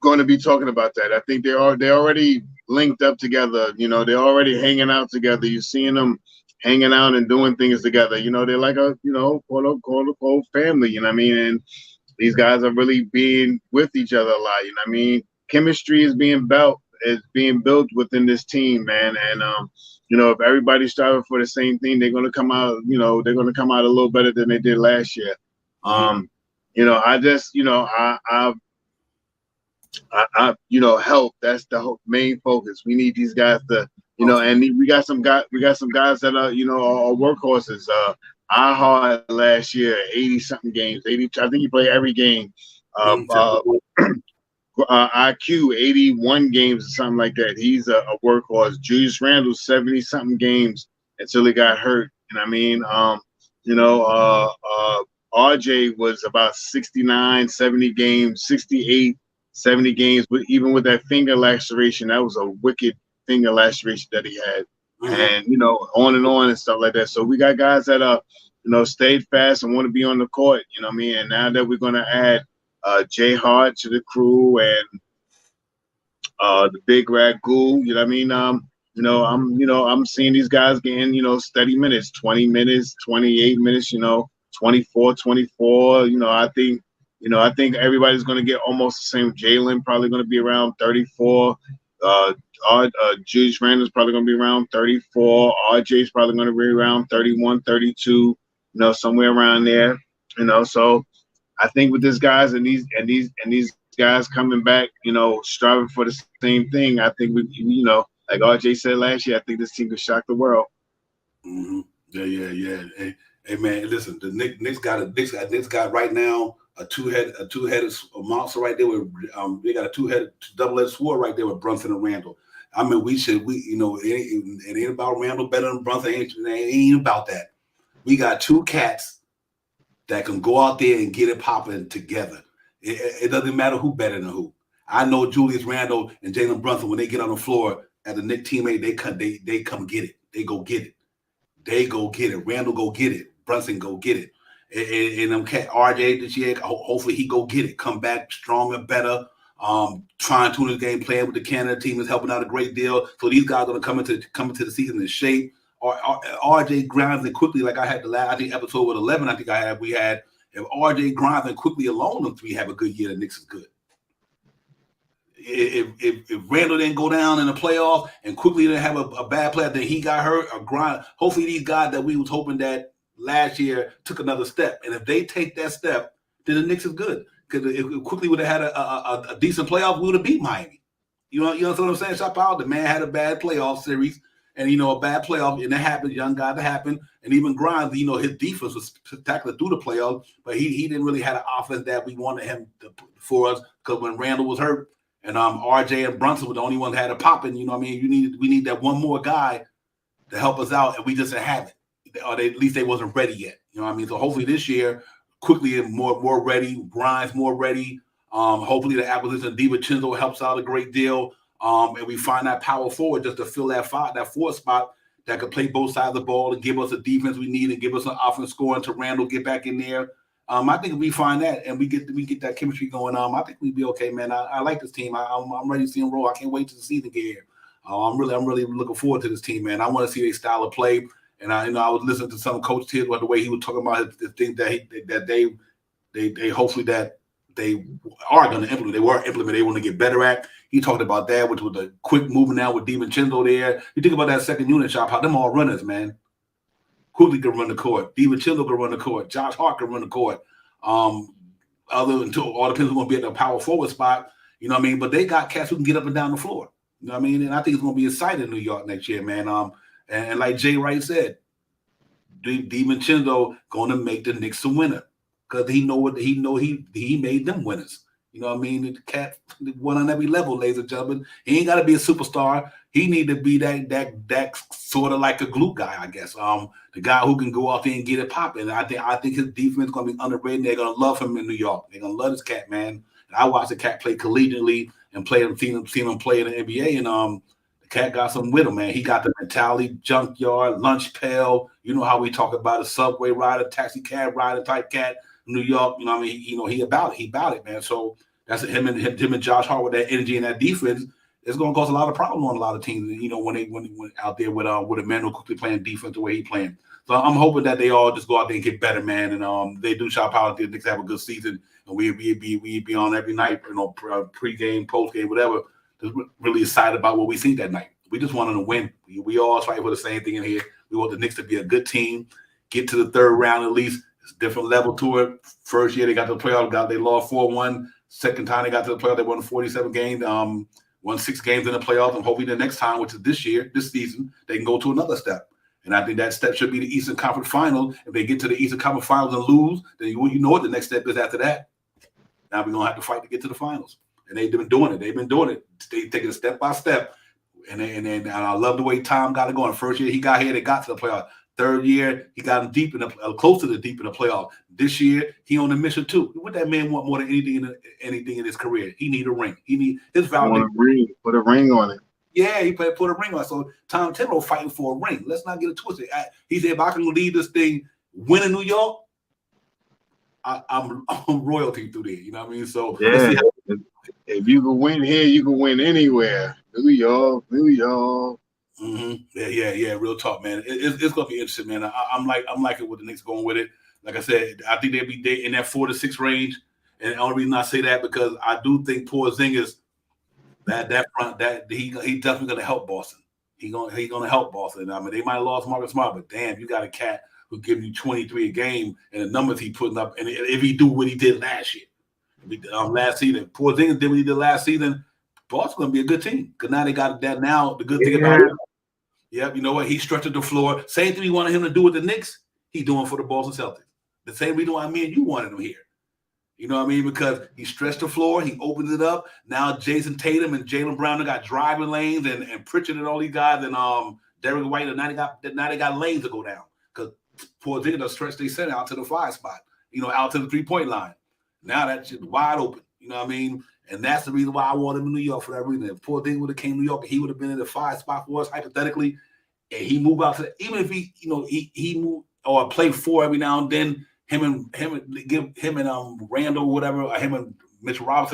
going to be talking about that. I think they're already linked up together. They're already hanging out together. You're seeing them hanging out and doing things together. They're like a, quote unquote family, you know what I mean? And these guys are really being with each other a lot, you know what I mean? Chemistry is being built within this team, man. And if everybody's striving for the same thing, they're gonna come out, they're gonna come out a little better than they did last year. Help. That's the main focus. We need these guys to, and we got some guys that are, are workhorses. Ahad last year, 80-something games. I think he played every game. IQ, 81 games or something like that. He's a workhorse. Julius Randle, 70-something games until he got hurt. You know what I mean? RJ was about 69, 70 games, 68, 70 games, but even with that finger laceration, that was a wicked finger laceration that he had. And on and stuff like that. So we got guys that are, stayed fast and want to be on the court, you know what I mean? And now that we're gonna add Jay Hart to the crew and the big Ragu, you know what I mean? I'm seeing these guys getting, steady minutes, 20 minutes, 28 minutes, 24. I think everybody's going to get almost the same. Jalen probably going to be around 34. Julius Randle's probably going to be around 34. RJ's probably going to be around 31, 32. Somewhere around there. So I think with these guys and these guys coming back, striving for the same thing. I think we, like RJ said last year, I think this team could shock the world. Mm-hmm. Yeah. Hey man, listen, the Knicks got right now a two-headed monster right there with they got a two-headed double-edged sword right there with Brunson and Randle. I mean, it ain't about Randle better than Brunson. It ain't about that. We got two cats that can go out there and get it popping together. It doesn't matter who better than who. I know Julius Randle and Jalen Brunson, when they get on the floor as a Knicks teammate, they come get it. They go get it. They go get it. Randle go get it. Brunson go get it. And RJ this year, hopefully he go get it. Come back stronger, better. Trying to tune his game, playing with the Canada team is helping out a great deal. So these guys are going to come into the season in shape. RJ grinds it quickly, like I had I think episode with 11. We had if RJ grinds it quickly alone, them three have a good year. The Knicks is good. if Randall didn't go down in the playoffs and quickly didn't have a bad player, then he got hurt or grind. Hopefully these guys that we was hoping that last year took another step. And if they take that step, then the Knicks is good. Because if quickly would have had a decent playoff, we would have beat Miami. You know what I'm saying? Shop out. The man had a bad playoff series and, a bad playoff. And that happened. Young guy, that happened. And even Grimes, his defense was spectacular through the playoffs. But he didn't really have an offense that we wanted him for us. Because when Randall was hurt and RJ and Brunshim were the only ones that had it popping, we need that one more guy to help us out. And we just didn't have it. Or at least they wasn't ready yet. So hopefully this year, quickly more ready, Grimes more ready. Hopefully the acquisition of DiVincenzo helps out a great deal. And we find that power forward just to fill that fourth spot that could play both sides of the ball and give us the defense we need and give us an offense scoring to Randall get back in there. I think if we find that and we get that chemistry going on, I think we'd be okay, man. I like this team. I'm ready to see them roll. I can't wait to the season get here. I'm really looking forward to this team, man. I want to see their style of play. And I was listening to some coach Tiz, the way he was talking about the things that they hopefully that they are going to implement. They were implementing. They want to get better at. He talked about that, which was the quick movement now with DiVincenzo there. You think about that second unit shop, how them all runners, man. Quickly can run the court. DiVincenzo can run the court. Josh Hart can run the court. Other than all depends who's going to be at the power forward spot. But they got cats who can get up and down the floor. And I think it's going to be exciting in New York next year, man. And like Jay Wright said, DiVincenzo going to make the Knicks a winner because he made them winners. The cat won on every level, ladies and gentlemen. He ain't got to be a superstar. He need to be that sort of like a glue guy, I guess. The guy who can go out there and get it popping. I think his defense is going to be underrated. They're going to love him in New York. They're going to love this cat, man. And I watched the cat play collegiately and seen him play in the NBA, and the cat got something with him, man. He got the mentality, junkyard, lunch pail. You know how we talk about a subway rider, taxi cab rider type cat. New York, he about it. He about it, man. So that's him and Josh Hart with that energy and that defense. It's going to cause a lot of problems on a lot of teams. When they out there with a man who quickly playing defense the way he playing. So I'm hoping that they all just go out there and get better, man. And they do shop out. The Knicks have a good season, and we be on every night, pregame, postgame, whatever. Just really excited about what we see that night. We just want them to win. We all fight for the same thing in here. We want the Knicks to be a good team, get to the third round at least. It's a different level to it. First year they got to the playoff, they lost 4-1. Second time they got to the playoff, they won 47 games, won 6 games in the playoffs. And hopefully the next time, which is this season, they can go to another step. And I think that step should be the Eastern Conference Finals. If they get to the Eastern Conference Finals and lose, then you know what the next step is after that. Now we're going to have to fight to get to the finals. And they've been doing it. They taking it step by step. And I love the way Tom got it going. First year he got here, they got to the playoff. Third year, he got him close to the deep in the playoff. This year, he on a mission too. What that man want more than anything in his career? He need a ring. He need his value. Put a ring on it. Yeah, he put a ring on it. So Tom Thibodeau fighting for a ring. Let's not get it twisted. He said, if I can lead this thing, win in New York, I'm royalty through there. You know what I mean? So yeah, if you can win here, you can win anywhere. New York. Mm-hmm. Yeah. Real talk, man. It's gonna be interesting, man. I'm liking what the Knicks going with it. Like I said, I think they'll be in that 4 to 6 range. And the only reason I say that because I do think Porzingis that he definitely gonna help Boston. He gonna help Boston. I mean, they might have lost Marcus Smart, but damn, you got a cat who giving you 23 a game and the numbers he putting up. And if he do what he did last year, last season, Porzingis did what he did last season. Boston's gonna be a good team because now they got that. Now the good thing about it. Yep, you know what? He stretched the floor. Same thing we wanted him to do with the Knicks, he's doing for the Boston Celtics. The same reason why me and you wanted him here. You know what I mean? Because he stretched the floor, he opened it up. Now Jason Tatum and Jaylen Brown got driving lanes and Pritchard and all these guys and Derrick White, and now they got lanes to go down. Because Porzingis stretched their center out to the 5 spot, out to the 3-point line. Now that's just wide open. You know what I mean? And that's the reason why I want him in New York for that reason. If Porzingis would have came to New York, he would have been in the 5 spot for us hypothetically. And he moved out to even if he moved or play 4 every now and then. Him and Randall, whatever, or him and Mitch-Rob,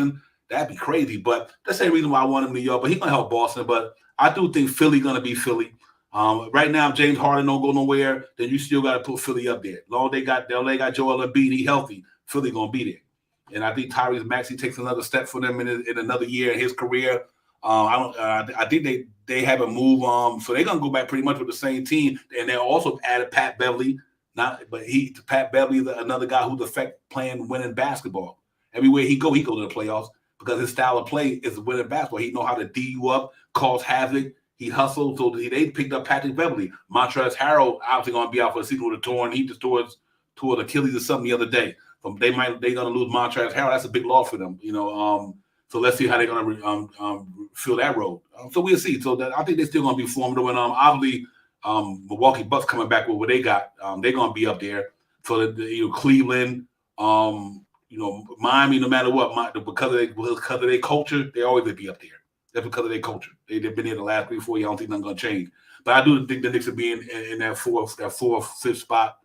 that'd be crazy. But that's the reason why I want him in New York. But he's gonna help Boston. But I do think Philly gonna be Philly. Right now, if James Harden don't go nowhere, then you still got to put Philly up there. Long they got Joel Embiid, he healthy. Philly gonna be there. and I think Tyrese Maxey takes another step for them in another year in his career. I think they have a move. So they're gonna go back pretty much with the same team, and they also added Pat Beverly. Pat Beverly is another guy who's playing winning basketball. Everywhere he go to the playoffs because his style of play is winning basketball. He know how to D you up, cause havoc. He hustles. So they picked up Patrick Beverly. Montrezl Harrell obviously going to be out for the season with a torn. He just tore Achilles or something the other day. They're going to lose Montrezl Harrell. That's a big loss for them. So let's see how they're going to fill that role. So we'll see. So I think they're still going to be formidable. And obviously, Milwaukee Bucks coming back with what they got. They're going to be up there. So Cleveland, Miami, no matter what, because of their culture, they always be up there. That's because of their culture. They've been here the last 3 or 4 years. I don't think nothing's going to change. But I do think the Knicks will be in that fourth, fifth spot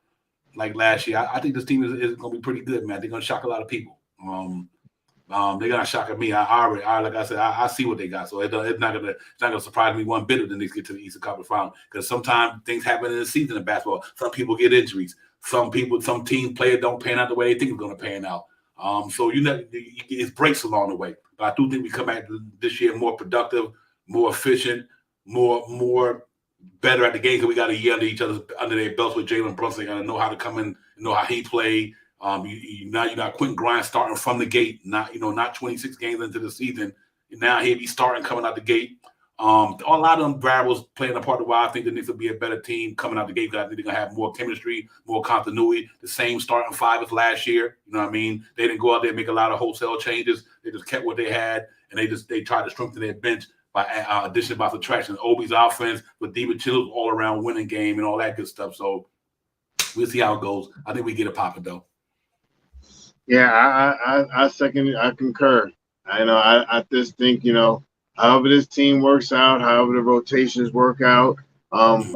like last year. I think this team is going to be pretty good, man. They're going to shock a lot of people. They're going to shock at me. Like I said, I see what they got. So it's not going to surprise me one bit if the Knicks get to the Eastern Conference Final, because sometimes things happen in the season in basketball. Some people get injuries. Some team players don't pan out the way they think it's going to pan out. So it's breaks along the way. But I do think we come back this year more productive, more efficient, more better at the game, because we got a year under their belts with Jalen Brunshim. Got to know how to come in, know how he played. Now you got Quentin Grimes starting from the gate, not 26 games into the season. Now he'll be starting coming out the gate. A lot of them variables playing a part of why I think the Knicks will be a better team coming out the gate. I think they're gonna have more chemistry, more continuity. The same starting five as last year. You know what I mean? They didn't go out there and make a lot of wholesale changes. They just kept what they had, and they tried to strengthen their bench by addition by subtraction. Obi's offense with Chills all around winning game and all that good stuff. So we'll see how it goes. I think we get it popping though. Yeah, I second it. I concur. I just think, however this team works out, however the rotations work out,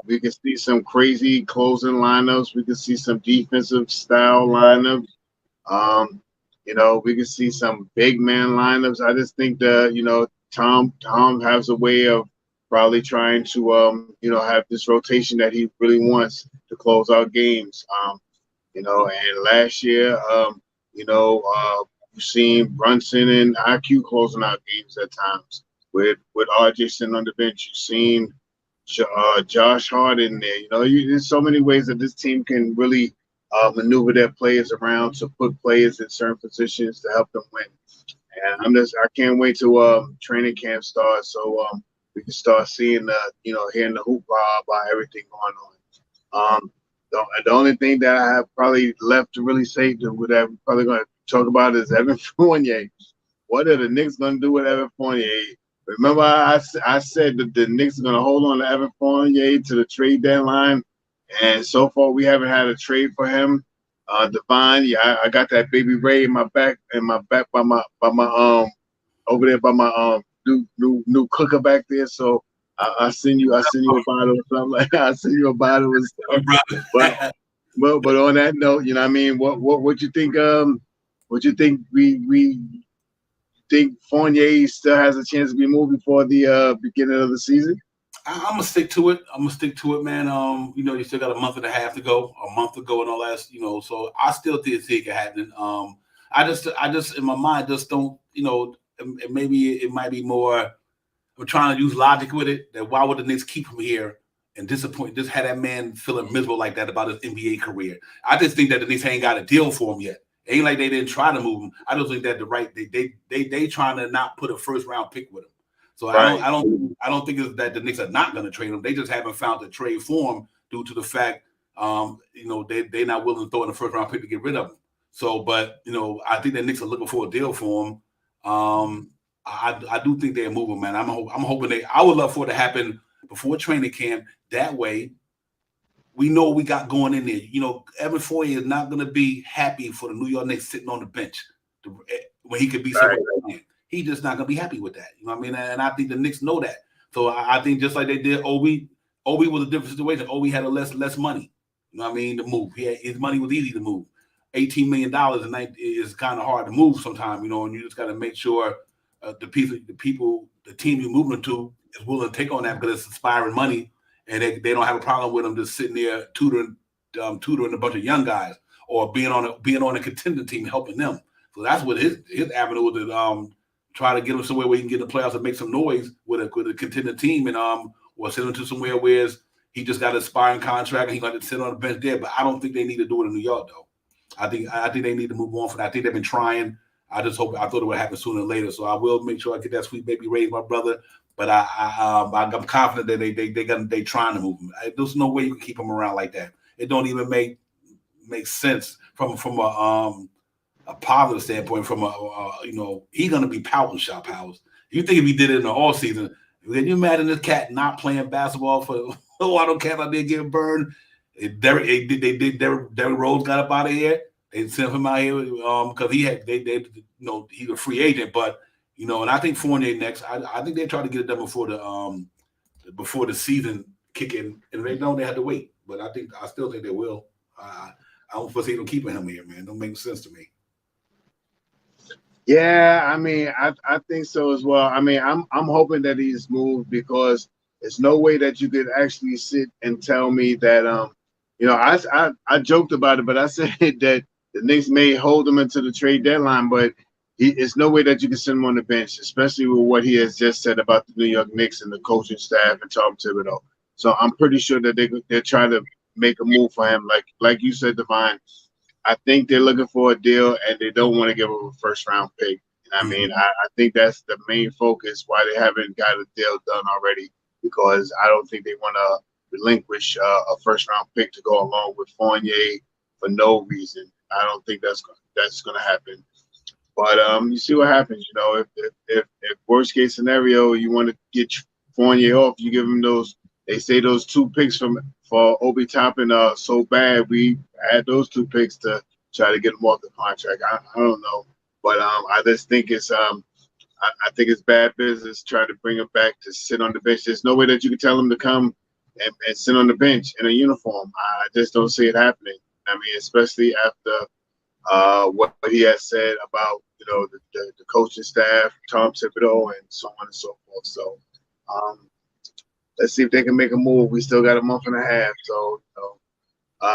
we can see some crazy closing lineups. We can see some defensive style lineups. We can see some big man lineups. I just think that, Tom has a way of probably trying to, have this rotation that he really wants to close out games. And last year, you've seen Brunson and IQ closing out games at times with RJ sitting on the bench. You've seen Josh Hart in there. There's so many ways that this team can really maneuver their players around to put players in certain positions to help them win. And I can't wait till training camp starts, so we can start seeing hearing the hoopla about everything going on. The only thing that I have probably left to really say that we're probably going to talk about is Evan Fournier. What are the Knicks going to do with Evan Fournier? Remember, I said that the Knicks are going to hold on to Evan Fournier to the trade deadline, and so far we haven't had a trade for him. Divine, I got that Baby Ray in my back by my over there by my new cooker back there. So I send you a bottle or something like that. I send you a bottle and stuff. But on that note, you know what I mean? What you think? What you think? We think Fournier still has a chance to be moved before the beginning of the season? I'm gonna stick to it. Man. You still got a month and a half to go, and all that. So I still think it can happen. I just in my mind just don't. Maybe it might be more. I'm trying to use logic with it. That why would the Knicks keep him here and disappoint? Just had that man feeling miserable like that about his NBA career. I just think that the Knicks ain't got a deal for him yet. It ain't like they didn't try to move him. I don't think that they trying to not put a first round pick with him. So right. I don't think it's that the Knicks are not going to trade him. They just haven't found a trade for him due to the fact they're not willing to throw in a first round pick to get rid of him. So, but I think the Knicks are looking for a deal for him. I do think they're moving, man. I'm hoping I would love for it to happen before training camp. That way, we know what we got going in there. Evan Fournier is not going to be happy for the New York Knicks sitting on the bench when he could be somewhere. Right. He's just not going to be happy with that. You know what I mean? And I think the Knicks know that. So I think just like they did Obi was a different situation. Obi had less money. You know what I mean? To move. His money was easy to move. $18 million a night is kind of hard to move sometimes, and you just got to make sure the team you're moving to is willing to take on that because it's inspiring money, and they don't have a problem with them just sitting there tutoring a bunch of young guys or being on a contender team helping them. So that's what his avenue to try to get him somewhere where he can get in the playoffs and make some noise with a contending team, and or send him to somewhere where he just got an expiring contract and he got to sit on the bench there. But I don't think they need to do it in New York though. I think they need to move on from that. I think they've been trying. I thought it would happen sooner or later. So I will make sure I get that sweet baby raised, my brother. But I'm confident that they trying to move him. There's no way you can keep him around like that. It don't even make sense from a positive standpoint. From he's gonna be pouting shop house. You think if he did it in the all season, can you imagine this cat not playing basketball for a lot of cats out there getting burned? Derrick Rose got up out of here. They sent him out here because he's a free agent, but and I think Fournier next. I think they try to get it done before the season kick in, and they know they had to wait. But I still think they will. I don't foresee them keeping him here, man. Don't make sense to me. Yeah, I mean, I think so as well. I mean, I'm hoping that he's moved because there's no way that you could actually sit and tell me that I joked about it, but I said that the Knicks may hold him until the trade deadline, but it's no way that you can send him on the bench, especially with what he has just said about the New York Knicks and the coaching staff and Tom Thibodeau. So I'm pretty sure that they're trying to make a move for him. Like you said, Divine, I think they're looking for a deal and they don't want to give him a first-round pick. I mean, I think that's the main focus why they haven't got a deal done already, because I don't think they want to relinquish a first-round pick to go along with Fournier for no reason. I don't think that's going to happen. But you see what happens. If worst case scenario you want to get Fournier off, you give him those. They say those 2 picks for Obi Toppin so bad. We had those 2 picks to try to get him off the contract. I don't know, but I just think it's I think it's bad business trying to bring him back to sit on the bench. There's no way that you can tell him to come and sit on the bench in a uniform. I just don't see it happening. I mean, especially after what he has said about the coaching staff, Tom Thibodeau, and so on and so forth. So let's see if they can make a move. We still got a month and a half. So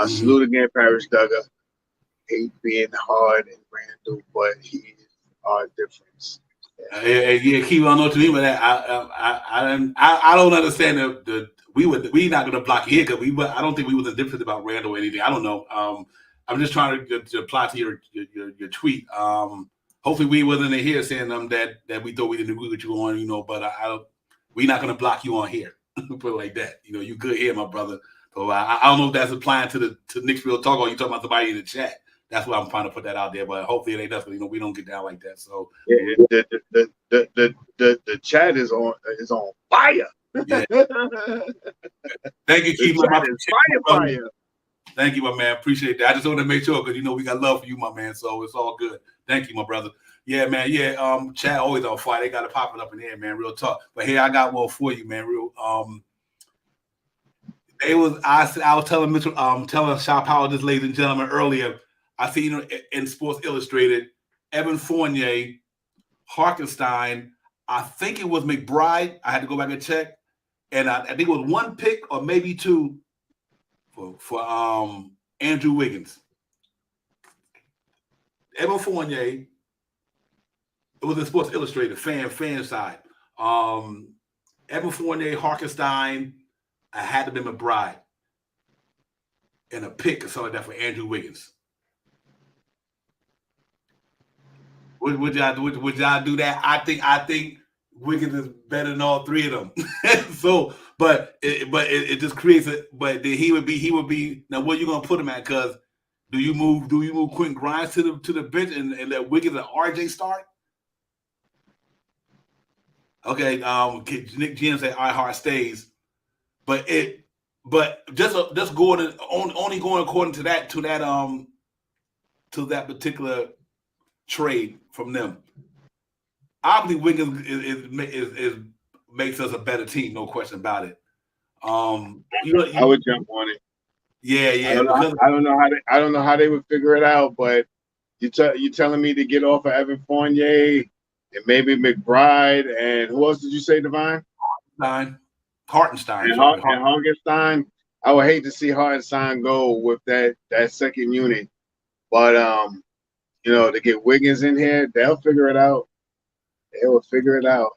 salute again, Parrish Duggar. Hate being hard and Randall, but he is our difference. Yeah, keep on what you mean with that. I don't understand we not gonna block you here because I don't think we was indifferent about Randall or anything. I don't know. I'm just trying to apply to your tweet. Hopefully we wasn't in here saying that we thought we didn't agree with you on, but we're not gonna block you on here. Put it like that. You good here, my brother. So I don't know if that's applying to Knicks Real Talk or you talking about somebody in the chat. That's why I'm trying to put that out there, but hopefully it ain't us. We don't get down like that. So yeah, the chat is on fire. Yeah. Thank you, Keith. Fire. Thank you, my man. Appreciate that. I just want to make sure because we got love for you, my man. So it's all good. Thank you, my brother. Yeah, man. Yeah, chat always on fire. They got to pop it up in here, man. Real talk. But hey, I got one for you, man. I was telling Mitchell, telling Shop Howard this, ladies and gentlemen, earlier. I seen in Sports Illustrated, Evan Fournier, Hartenstein. I think it was McBride. I had to go back and check, and I think it was 1 pick or maybe 2 for Andrew Wiggins. Evan Fournier. It was in Sports Illustrated fan side. Evan Fournier, Hartenstein. I had to be McBride, and a pick or something like that for Andrew Wiggins. Would y'all do that? I think Wiggins is better than all 3 of them. So, but it just creates a. But then he would be. Now, where you gonna put him at? Because do you move Quentin Grimes to the bench and let Wiggins and RJ start? Okay. Nick GM say iHeart stays, but just going only going according to that particular trade from them. Obviously, Wiggins is makes us a better team, no question about it. I would jump on it. Yeah. I don't know how they would figure it out, but you telling me to get off of Evan Fournier and maybe McBride and who else did you say, Divine? Hartenstein. And Hartenstein. I would hate to see Hartenstein go with that second unit, but to get Wiggins in here, they'll figure it out. They will figure it out.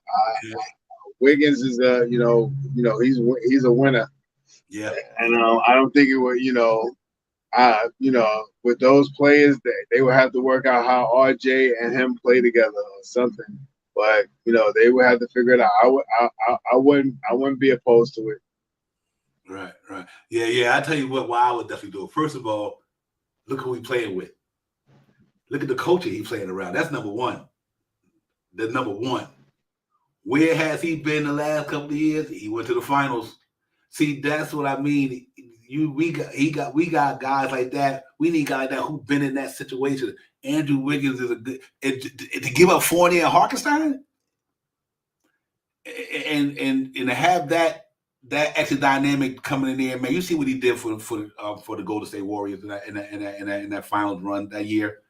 Wiggins is he's a winner. Yeah. And I don't think it would, with those players, they would have to work out how RJ and him play together or something. But they would have to figure it out. I wouldn't be opposed to it. Right. Yeah. I tell you what, why I would definitely do it. First of all, look who we playing with. Look at the culture he playing around. That's number one. The number one. Where has he been the last couple of years? He went to the finals. See, that's what I mean. We got guys like that. We need guys like that who've been in that situation. Andrew Wiggins is a good to give up Fournier and Hartenstein, and to have that extra dynamic coming in there, man. You see what he did for the Golden State Warriors in that finals run that year.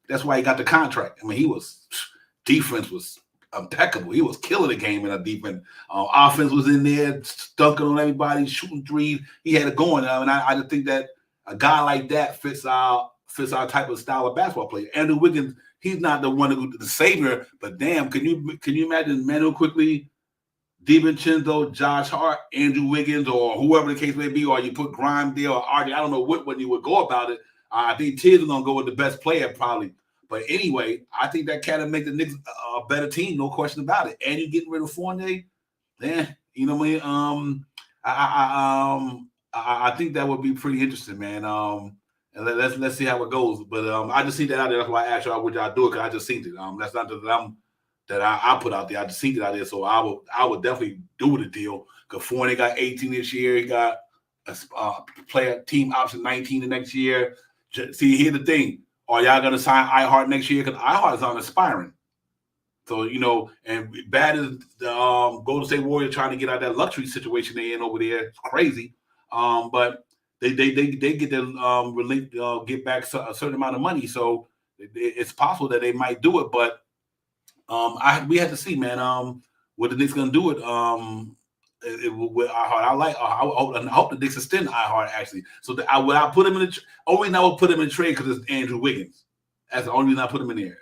That's why he got the contract. I mean, defense was impeccable. He was killing the game in a defense. Offense was in there, dunking on everybody, shooting threes. He had it going. I just think that a guy like that fits our type of style of basketball player. Andrew Wiggins, he's not the one who's the savior, but damn, can you imagine Manu quickly, DiVincenzo, Josh Hart, Andrew Wiggins, or whoever the case may be, or you put Grimes there or RJ. I don't know what you would go about it. I think Tibbs is gonna go with the best player probably. But anyway, I think that can make the Knicks a better team, no question about it. And you getting rid of Fournier, then you know what I mean. I think that would be pretty interesting, man. And let's see how it goes. But I just see that out there. That's why I asked y'all would y'all do it, because I just seen it. That's not that I put out there. I just seen it out there, so I would definitely do the deal. Because Fournier got 18 this year. He got a player team option 19 the next year. See, here's the thing. Are y'all going to sign iHeart next year? Because iHeart is on expiring. So, and bad as the Golden State Warriors trying to get out of that luxury situation they in over there. It's crazy. But they get their get back a certain amount of money. So it's possible that they might do it. But we have to see, man, what the Knicks going to do with with iHeart. I hope the Knicks extend iHeart actually. So I put him in the only reason I would put him in trade because it's Andrew Wiggins. That's the only reason I put him in there.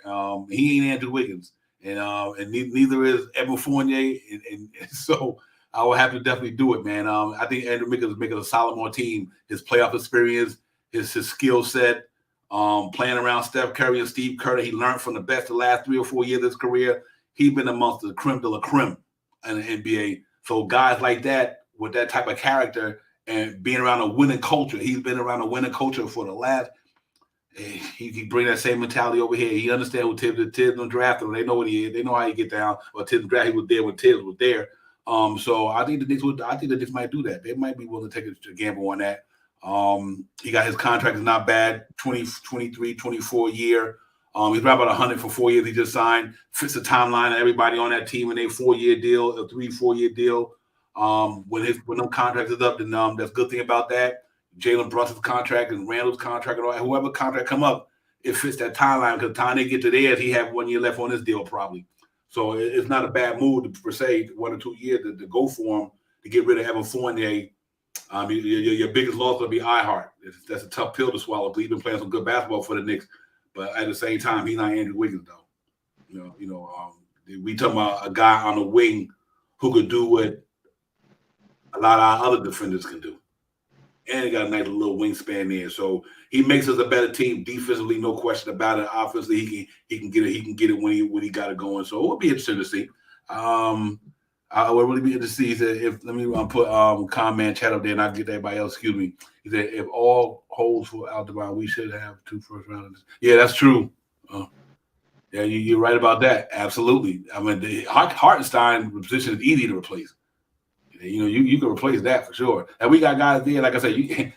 He ain't Andrew Wiggins, and neither is Evan Fournier, and so I will have to definitely do it, man. I think Andrew Wiggins is making a solid more team. His playoff experience, his skill set, playing around Steph Curry and Steve Kerr, he learned from the best the last 3 or 4 years of his career. He's been amongst the creme de la creme in the NBA. So guys like that with that type of character and being around a winning culture, he's been around a winning culture for the last. He bring that same mentality over here. He understands who Tibbs is. Tibbs don't draft him. They know what he is. They know how he get down. Or Tibbs draft, he was there when Tibbs was there. So I think the Knicks might do that. They might be willing to take a gamble on that. He got his contract is not bad, 23, 24 year. He's right about 100 for 4 years. He just signed. Fits the timeline of everybody on that team in a 4-year deal, a 3-4 year deal. When them contracts is up, then that's a good thing about that. Jalen Brunson's contract and Randall's contract and all that, whoever contract come up, it fits that timeline because the time they get to theirs, he have 1 year left on his deal probably. So it's not a bad move per se, 1 or 2 years to go for him to get rid of Evan Fournier. Your biggest loss will be iHeart. That's a tough pill to swallow. He's been playing some good basketball for the Knicks. But at the same time, he's not Andrew Wiggins, though. We talking about a guy on the wing who could do what a lot of our other defenders can do, and he got a nice little wingspan there. So he makes us a better team defensively, no question about it. Offensively, he can get it. He can get it when he got it going. So it'll be interesting to see. I would really be interested to see if let me put comment chat up there and I'll get everybody else. Excuse me. He said if all holds for Aldebaran, we should have 2 first rounders. Yeah, that's true. Yeah, you're right about that. Absolutely. I mean, the Hartenstein position is easy to replace. You can replace that for sure. And we got guys there, like I said,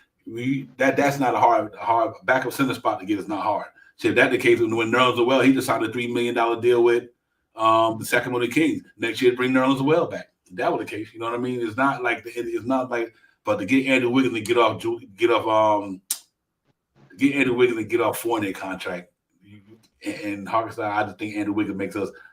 that's not a hard backup center spot to get. It's not hard. So if that's the case, when Nerlens Noel, he just signed a $3 million deal with the Sacramento Kings next year to bring Nerlens Noel back. If that was the case, you know what I mean? It's not like but to get Andrew Wiggins and get off Fournier contract and Hartenstein, I just think Andrew Wiggins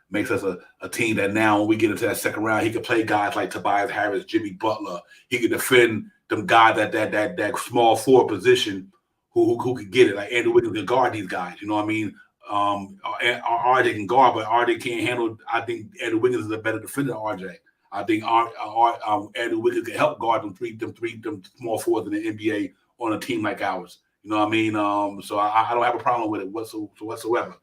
makes us a team that now when we get into that second round, he can play guys like Tobias Harris, Jimmy Butler. He can defend them guys at that small forward position who could get it. Like Andrew Wiggins can guard these guys. You know what I mean? RJ can guard, but RJ can't handle. I think Andrew Wiggins is a better defender than RJ. I think Andrew Wiggins can help guard them small forwards in the NBA on a team like ours. You know what I mean? So I don't have a problem with it whatsoever.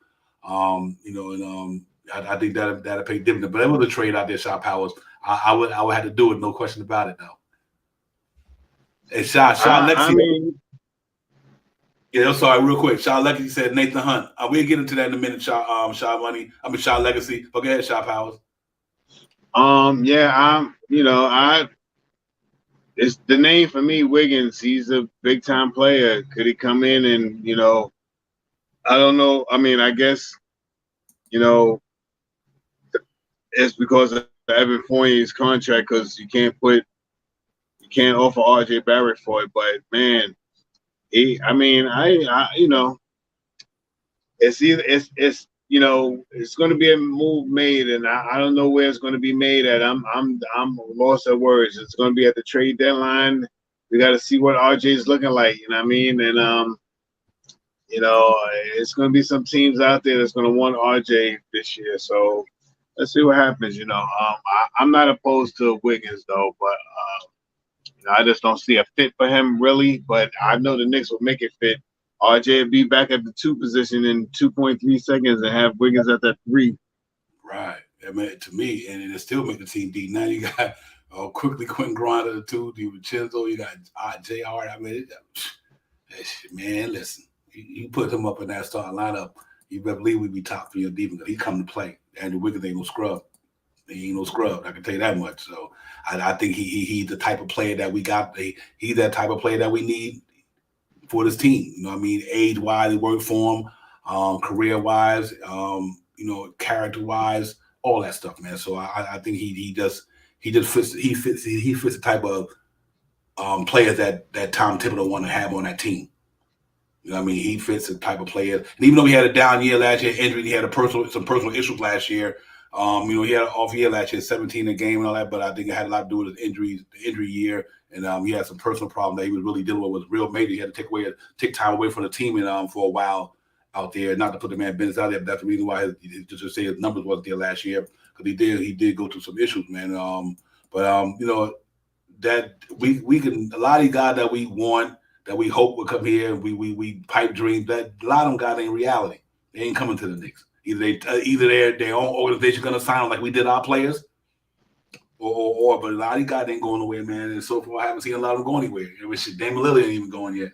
I think that'll pay dividend. But it was a trade out there, Shot Powers. I would have to do it, no question about it, though. And Shot Lexi. Yeah, I'm sorry, real quick. Shot Lexi said Nathan Hunt. We'll get into that in a minute. Shot Legacy. But go ahead, Shot Powers. It's the name for me, Wiggins. He's a big time player. Could he come in and, I don't know. I mean, I guess, it's because of Evan Fournier's contract, because you can't offer RJ Barrett for it. But man, it's going to be a move made, and I don't know where it's going to be made at. I'm lost at words. It's going to be at the trade deadline. We got to see what RJ is looking like. You know what I mean? And it's going to be some teams out there that's going to want RJ this year. So let's see what happens. I'm not opposed to Wiggins though, but I just don't see a fit for him really. But I know the Knicks will make it fit. RJ would be back at the 2 position in 2.3 seconds and have Wiggins at that 3. Right. I mean, to me, and it still make the team deep. Now you got quickly Quentin Grinder at the 2, DiVincenzo, you got JR. I mean, man, listen, you put him up in that starting lineup, you better believe we'd be top 3 in defense. He come to play. Andrew Wiggins ain't no scrub. He ain't no scrub. I can tell you that much. So I think he's the type of player that we got. He's that type of player that we need for this team. You know what I mean? Age-wise, he worked for him. Career-wise, character-wise, all that stuff, man. So I think he just fits the type of players that Tom Thibodeau want to have on that team. You know what I mean? He fits the type of player. And even though he had a down year last year, injury, he had some personal issues last year. He had an off year last year, 17 a game and all that, but I think it had a lot to do with his injuries, the injury year. And he had some personal problem that he was really dealing with. Was real major. He had to take time away from the team and for a while out there. Not to put the man business out there, but that's the reason why his numbers wasn't there last year, because he did go through some issues, man. That we can, a lot of these guys that we want, that we hope will come here, we pipe dreams, that a lot of them guys ain't reality. They ain't coming to the Knicks. Either their own organization gonna sign them like we did our players, or but a lot of these guys ain't going nowhere, man. And so far I haven't seen a lot of them go anywhere. Damian Lillard ain't even going yet.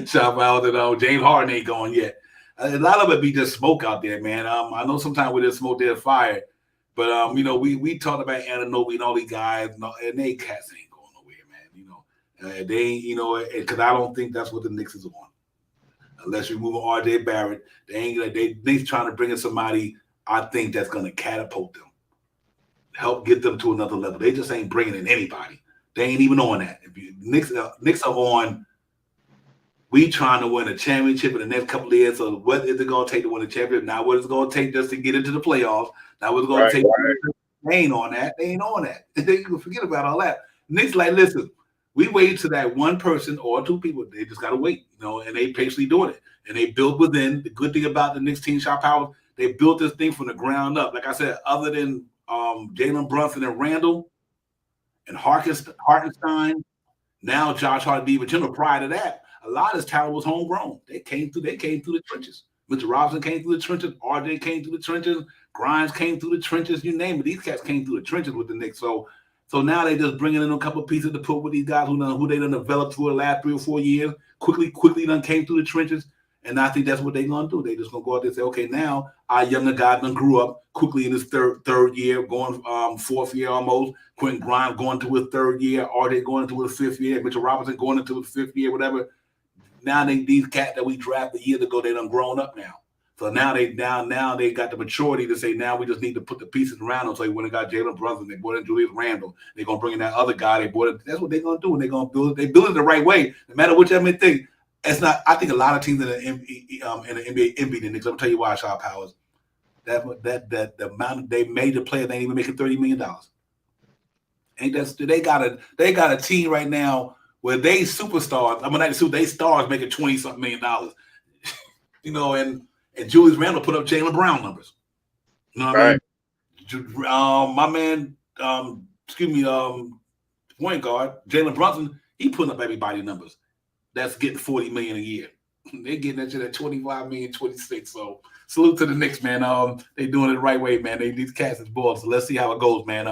Shout out that James Harden ain't going yet. A lot of it be just smoke out there, man. I know sometimes with this smoke there's fire, but we talked about Anunoby and all these guys, and they cats ain't going nowhere, man. They ain't, because I don't think that's what the Knicks is on. Unless you move RJ Barrett, they trying to bring in somebody I think that's going to catapult them, help get them to another level. They just ain't bringing in anybody. They ain't even on that. If Knicks are on, we trying to win a championship in the next couple of years. So what is it going to take to win a championship? Not what it's going to take just to get into the playoffs. Not what it's going to take. They ain't on that. They ain't on that. They can forget about all that. Knicks like, listen, we wait to that one person or 2 people. They just got to wait, and they patiently doing it. And they build within. The good thing about the Knicks team, Shot Power, they built this thing from the ground up. Like I said, other than Jalen Brunson and Randall and Hartenstein, now Josh Hart, DiVincenzo. Prior to that, a lot of this talent was homegrown. They came through the trenches. Mitch-Rob came through the trenches. RJ came through the trenches. Grimes came through the trenches. You name it. These cats came through the trenches with the Knicks. So now they just bringing in a couple of pieces to put with these guys who they done developed for the last 3 or 4 years. Quickly done came through the trenches. And I think that's what they're going to do. They just going to go out there and say, okay, now our younger guy done grew up quickly in his third year, going 4th year almost. Quentin Grimes going to his 3rd year. RJ going into his 5th year. Mitchell-Robinson going into his 5th year, whatever. Now these cats that we drafted years ago, they done grown up now. So now they got the maturity to say, now we just need to put the pieces around them. So they went and got Jalen Brunson, they brought in Julius Randle, they're gonna bring in that other guy, they brought in. That's what they're gonna do, and they're gonna build it. They build it the right way, no matter whichever they think. It's not. I think a lot of teams in the NBA envy the Knicks. I'm gonna tell you why, Shaw Powers. That the amount they made the players ain't even making $30 million. Ain't that they got a team right now where they superstars. I mean, they stars making $20-something million. And and Julius Randle put up Jaylen Brown numbers. You know what I mean? My man, point guard Jalen Brunson, he putting up everybody numbers. That's getting $40 million a year. They're getting that shit at $25 million, 26. So salute to the Knicks, man. They doing it the right way, man. These cats is balls. So let's see how it goes, man.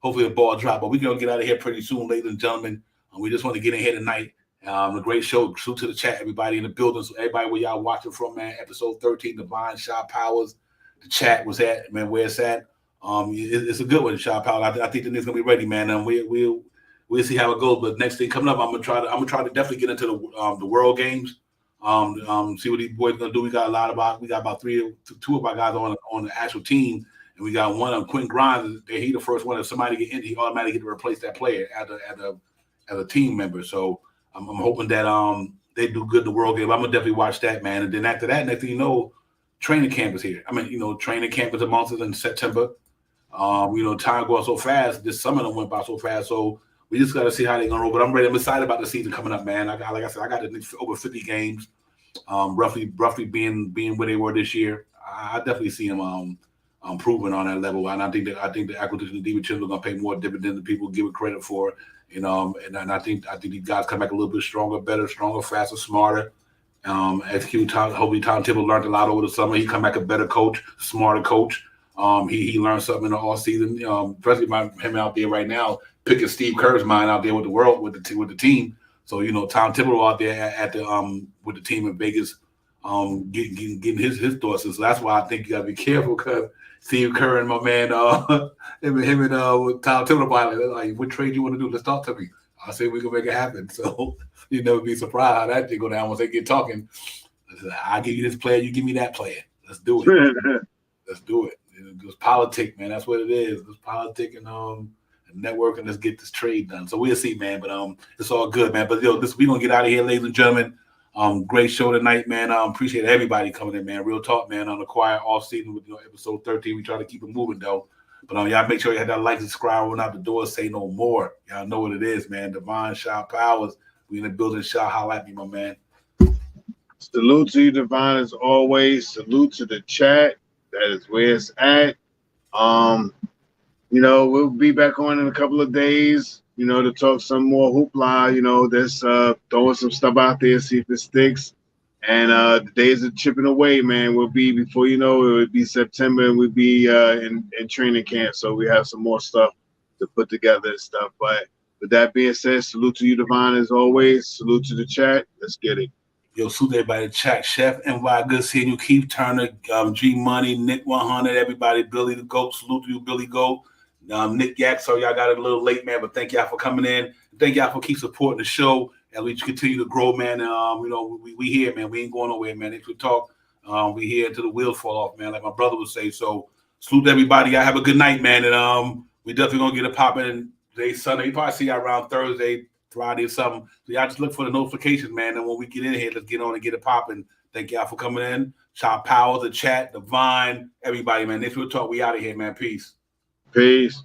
Hopefully the ball drop. But we're gonna get out of here pretty soon, ladies and gentlemen. We just want to get in here tonight. A great show. Salute to the chat, everybody in the building. So everybody where y'all watching from, man. Episode 13, Divine Shot Powers. The chat was at, man, where it's at. It's a good one, Shot Powers. I think the Knicks gonna be ready, man. We'll see how it goes. But next thing coming up, I'm gonna try to definitely get into the World Games. See what these boys gonna do. We got about two of our guys on the actual team, and we got one of Quentin Grimes. He the first one. If somebody get injured, he automatically get to replace that player as a team member. So I'm hoping that they do good in the World Game. I'm gonna definitely watch that, man. And then after that, next thing you know, training camp is here. Training camp is amongst us in September. Time going so fast. This summer went by so fast. So we just got to see how they're gonna roll. But I'm excited about the season coming up, man. I got the Knicks over 50 games, roughly being where they were this year. I definitely see them improving on that level. And I think the acquisition of DiVincenzo are gonna pay more dividends than people give it credit for. And I think these guys come back a little bit stronger, better, faster, smarter. Hopefully Tom Thibodeau learned a lot over the summer. He come back a better coach, smarter coach. He learned something in the off season. Especially him out there right now, picking Steve Kerr's mind out there with the team. So Tom Thibodeau out there with the team in Vegas, getting his thoughts. So that's why I think you gotta be careful, because Steve Kerr and my man, him and Tom Thibodeau, like, what trade you want to do? Let's talk to me. I say we can make it happen. So you never be surprised how that thing go down once they get talking. I give you this player, you give me that player. Let's do it. Let's do it. It's politics, man. That's what it is. It's politics and networking. Let's get this trade done. So we'll see, man. But it's all good, man. But we gonna get out of here, ladies and gentlemen. Great show tonight, man. Appreciate everybody coming in, man. Real talk, man. On the quiet off season with episode 13. We try to keep it moving though. But y'all make sure you have that like, subscribe, run out the door, say no more. Y'all know what it is, man. Divine Shot Powers. We in the building. Shot, holla at me, my man. Salute to you, Divine, as always. Salute to the chat. That is where it's at. We'll be back on in a couple of days, to talk some more hoopla, there's throwing some stuff out there, see if it sticks. And the days are chipping away, man. We'll be, before you know it, would be September, and we'll be in training camp. So we have some more stuff to put together and stuff. But with that being said, salute to you, Divine, as always. Salute to the chat. Let's get it. Yo, salute everybody in the chat. Chef NY, good seeing you. Keith Turner, G Money, Nick 100, everybody. Billy the Goat, salute to you, Billy Goat. Nick Yak, sorry y'all got it a little late, man, but thank y'all for coming in. Thank y'all for keep supporting the show as we continue to grow, man. We here, man. We ain't going nowhere, man. If we talk, we here until the wheels fall off, man, like my brother would say. So salute everybody. Y'all have a good night, man. And we definitely gonna get it popping today, Sunday. You probably see y'all around Thursday, Friday or something. So y'all just look for the notifications, man. And when we get in here, let's get on and get it popping. Thank y'all for coming in. Shot Powers, the chat, Divine, everybody, man. Next we'll talk. We out of here, man. Peace. Peace.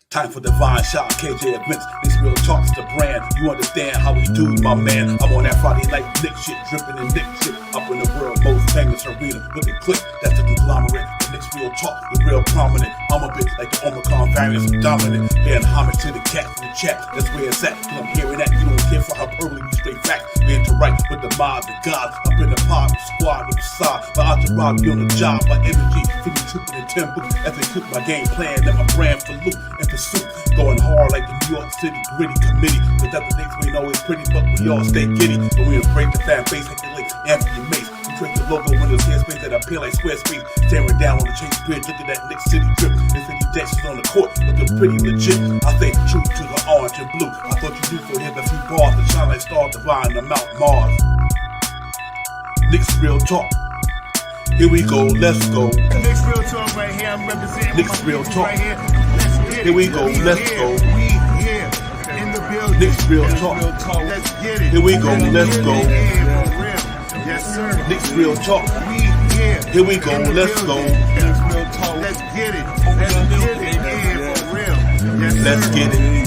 Time for Divine Shot, KJ events. This real talks the brand. You understand how we do, my man. I'm on that Friday night Nick shit, dripping in Nick shit. Up in the world, most famous arena. With the click, that's the conglomerate. The Knicks real talk, the real prominent. I'm a bit like the Omicron variants, I'm dominant. Paying homage to the cat in the chat. That's where it's at. Cause I'm hearing that. You don't care for hyperbole, you straight facts. We interact with the mob, the gods. Up in the pod, the squad, the side. The entourage be on the job. My energy, 50 tripping in 10 books. As they cook my game plan, and my brand for loot and pursuit. Going hard like the New York City gritty committee. Cause that the Knicks we know is pretty, but we all stay giddy. But we embrace the fan base like the late Anthony Mace. We create the logo when there's hair space that appear like square space. Staring down on the Chase Bridge, look at that Knicks City drip. And 50 Jacksons on the court, looking pretty legit. I think true to the orange and blue. I thought you knew for him a few bars to shine like Star Divine on Mount Mars. Knicks real talk. Here we go, let's go. Knicks real talk right here. I'm representing Knicks real talk. right here. Let's get Here we it. go, let's go. We here in the building. Knicks real talk. Let's get it. Here we go, let's go. Yeah, for real. Yes, sir. Knicks real talk. We here. Here we go, in the let's go. building. Let's get it. Let's get it. Yeah, for real. Yes, Let's sir. get it.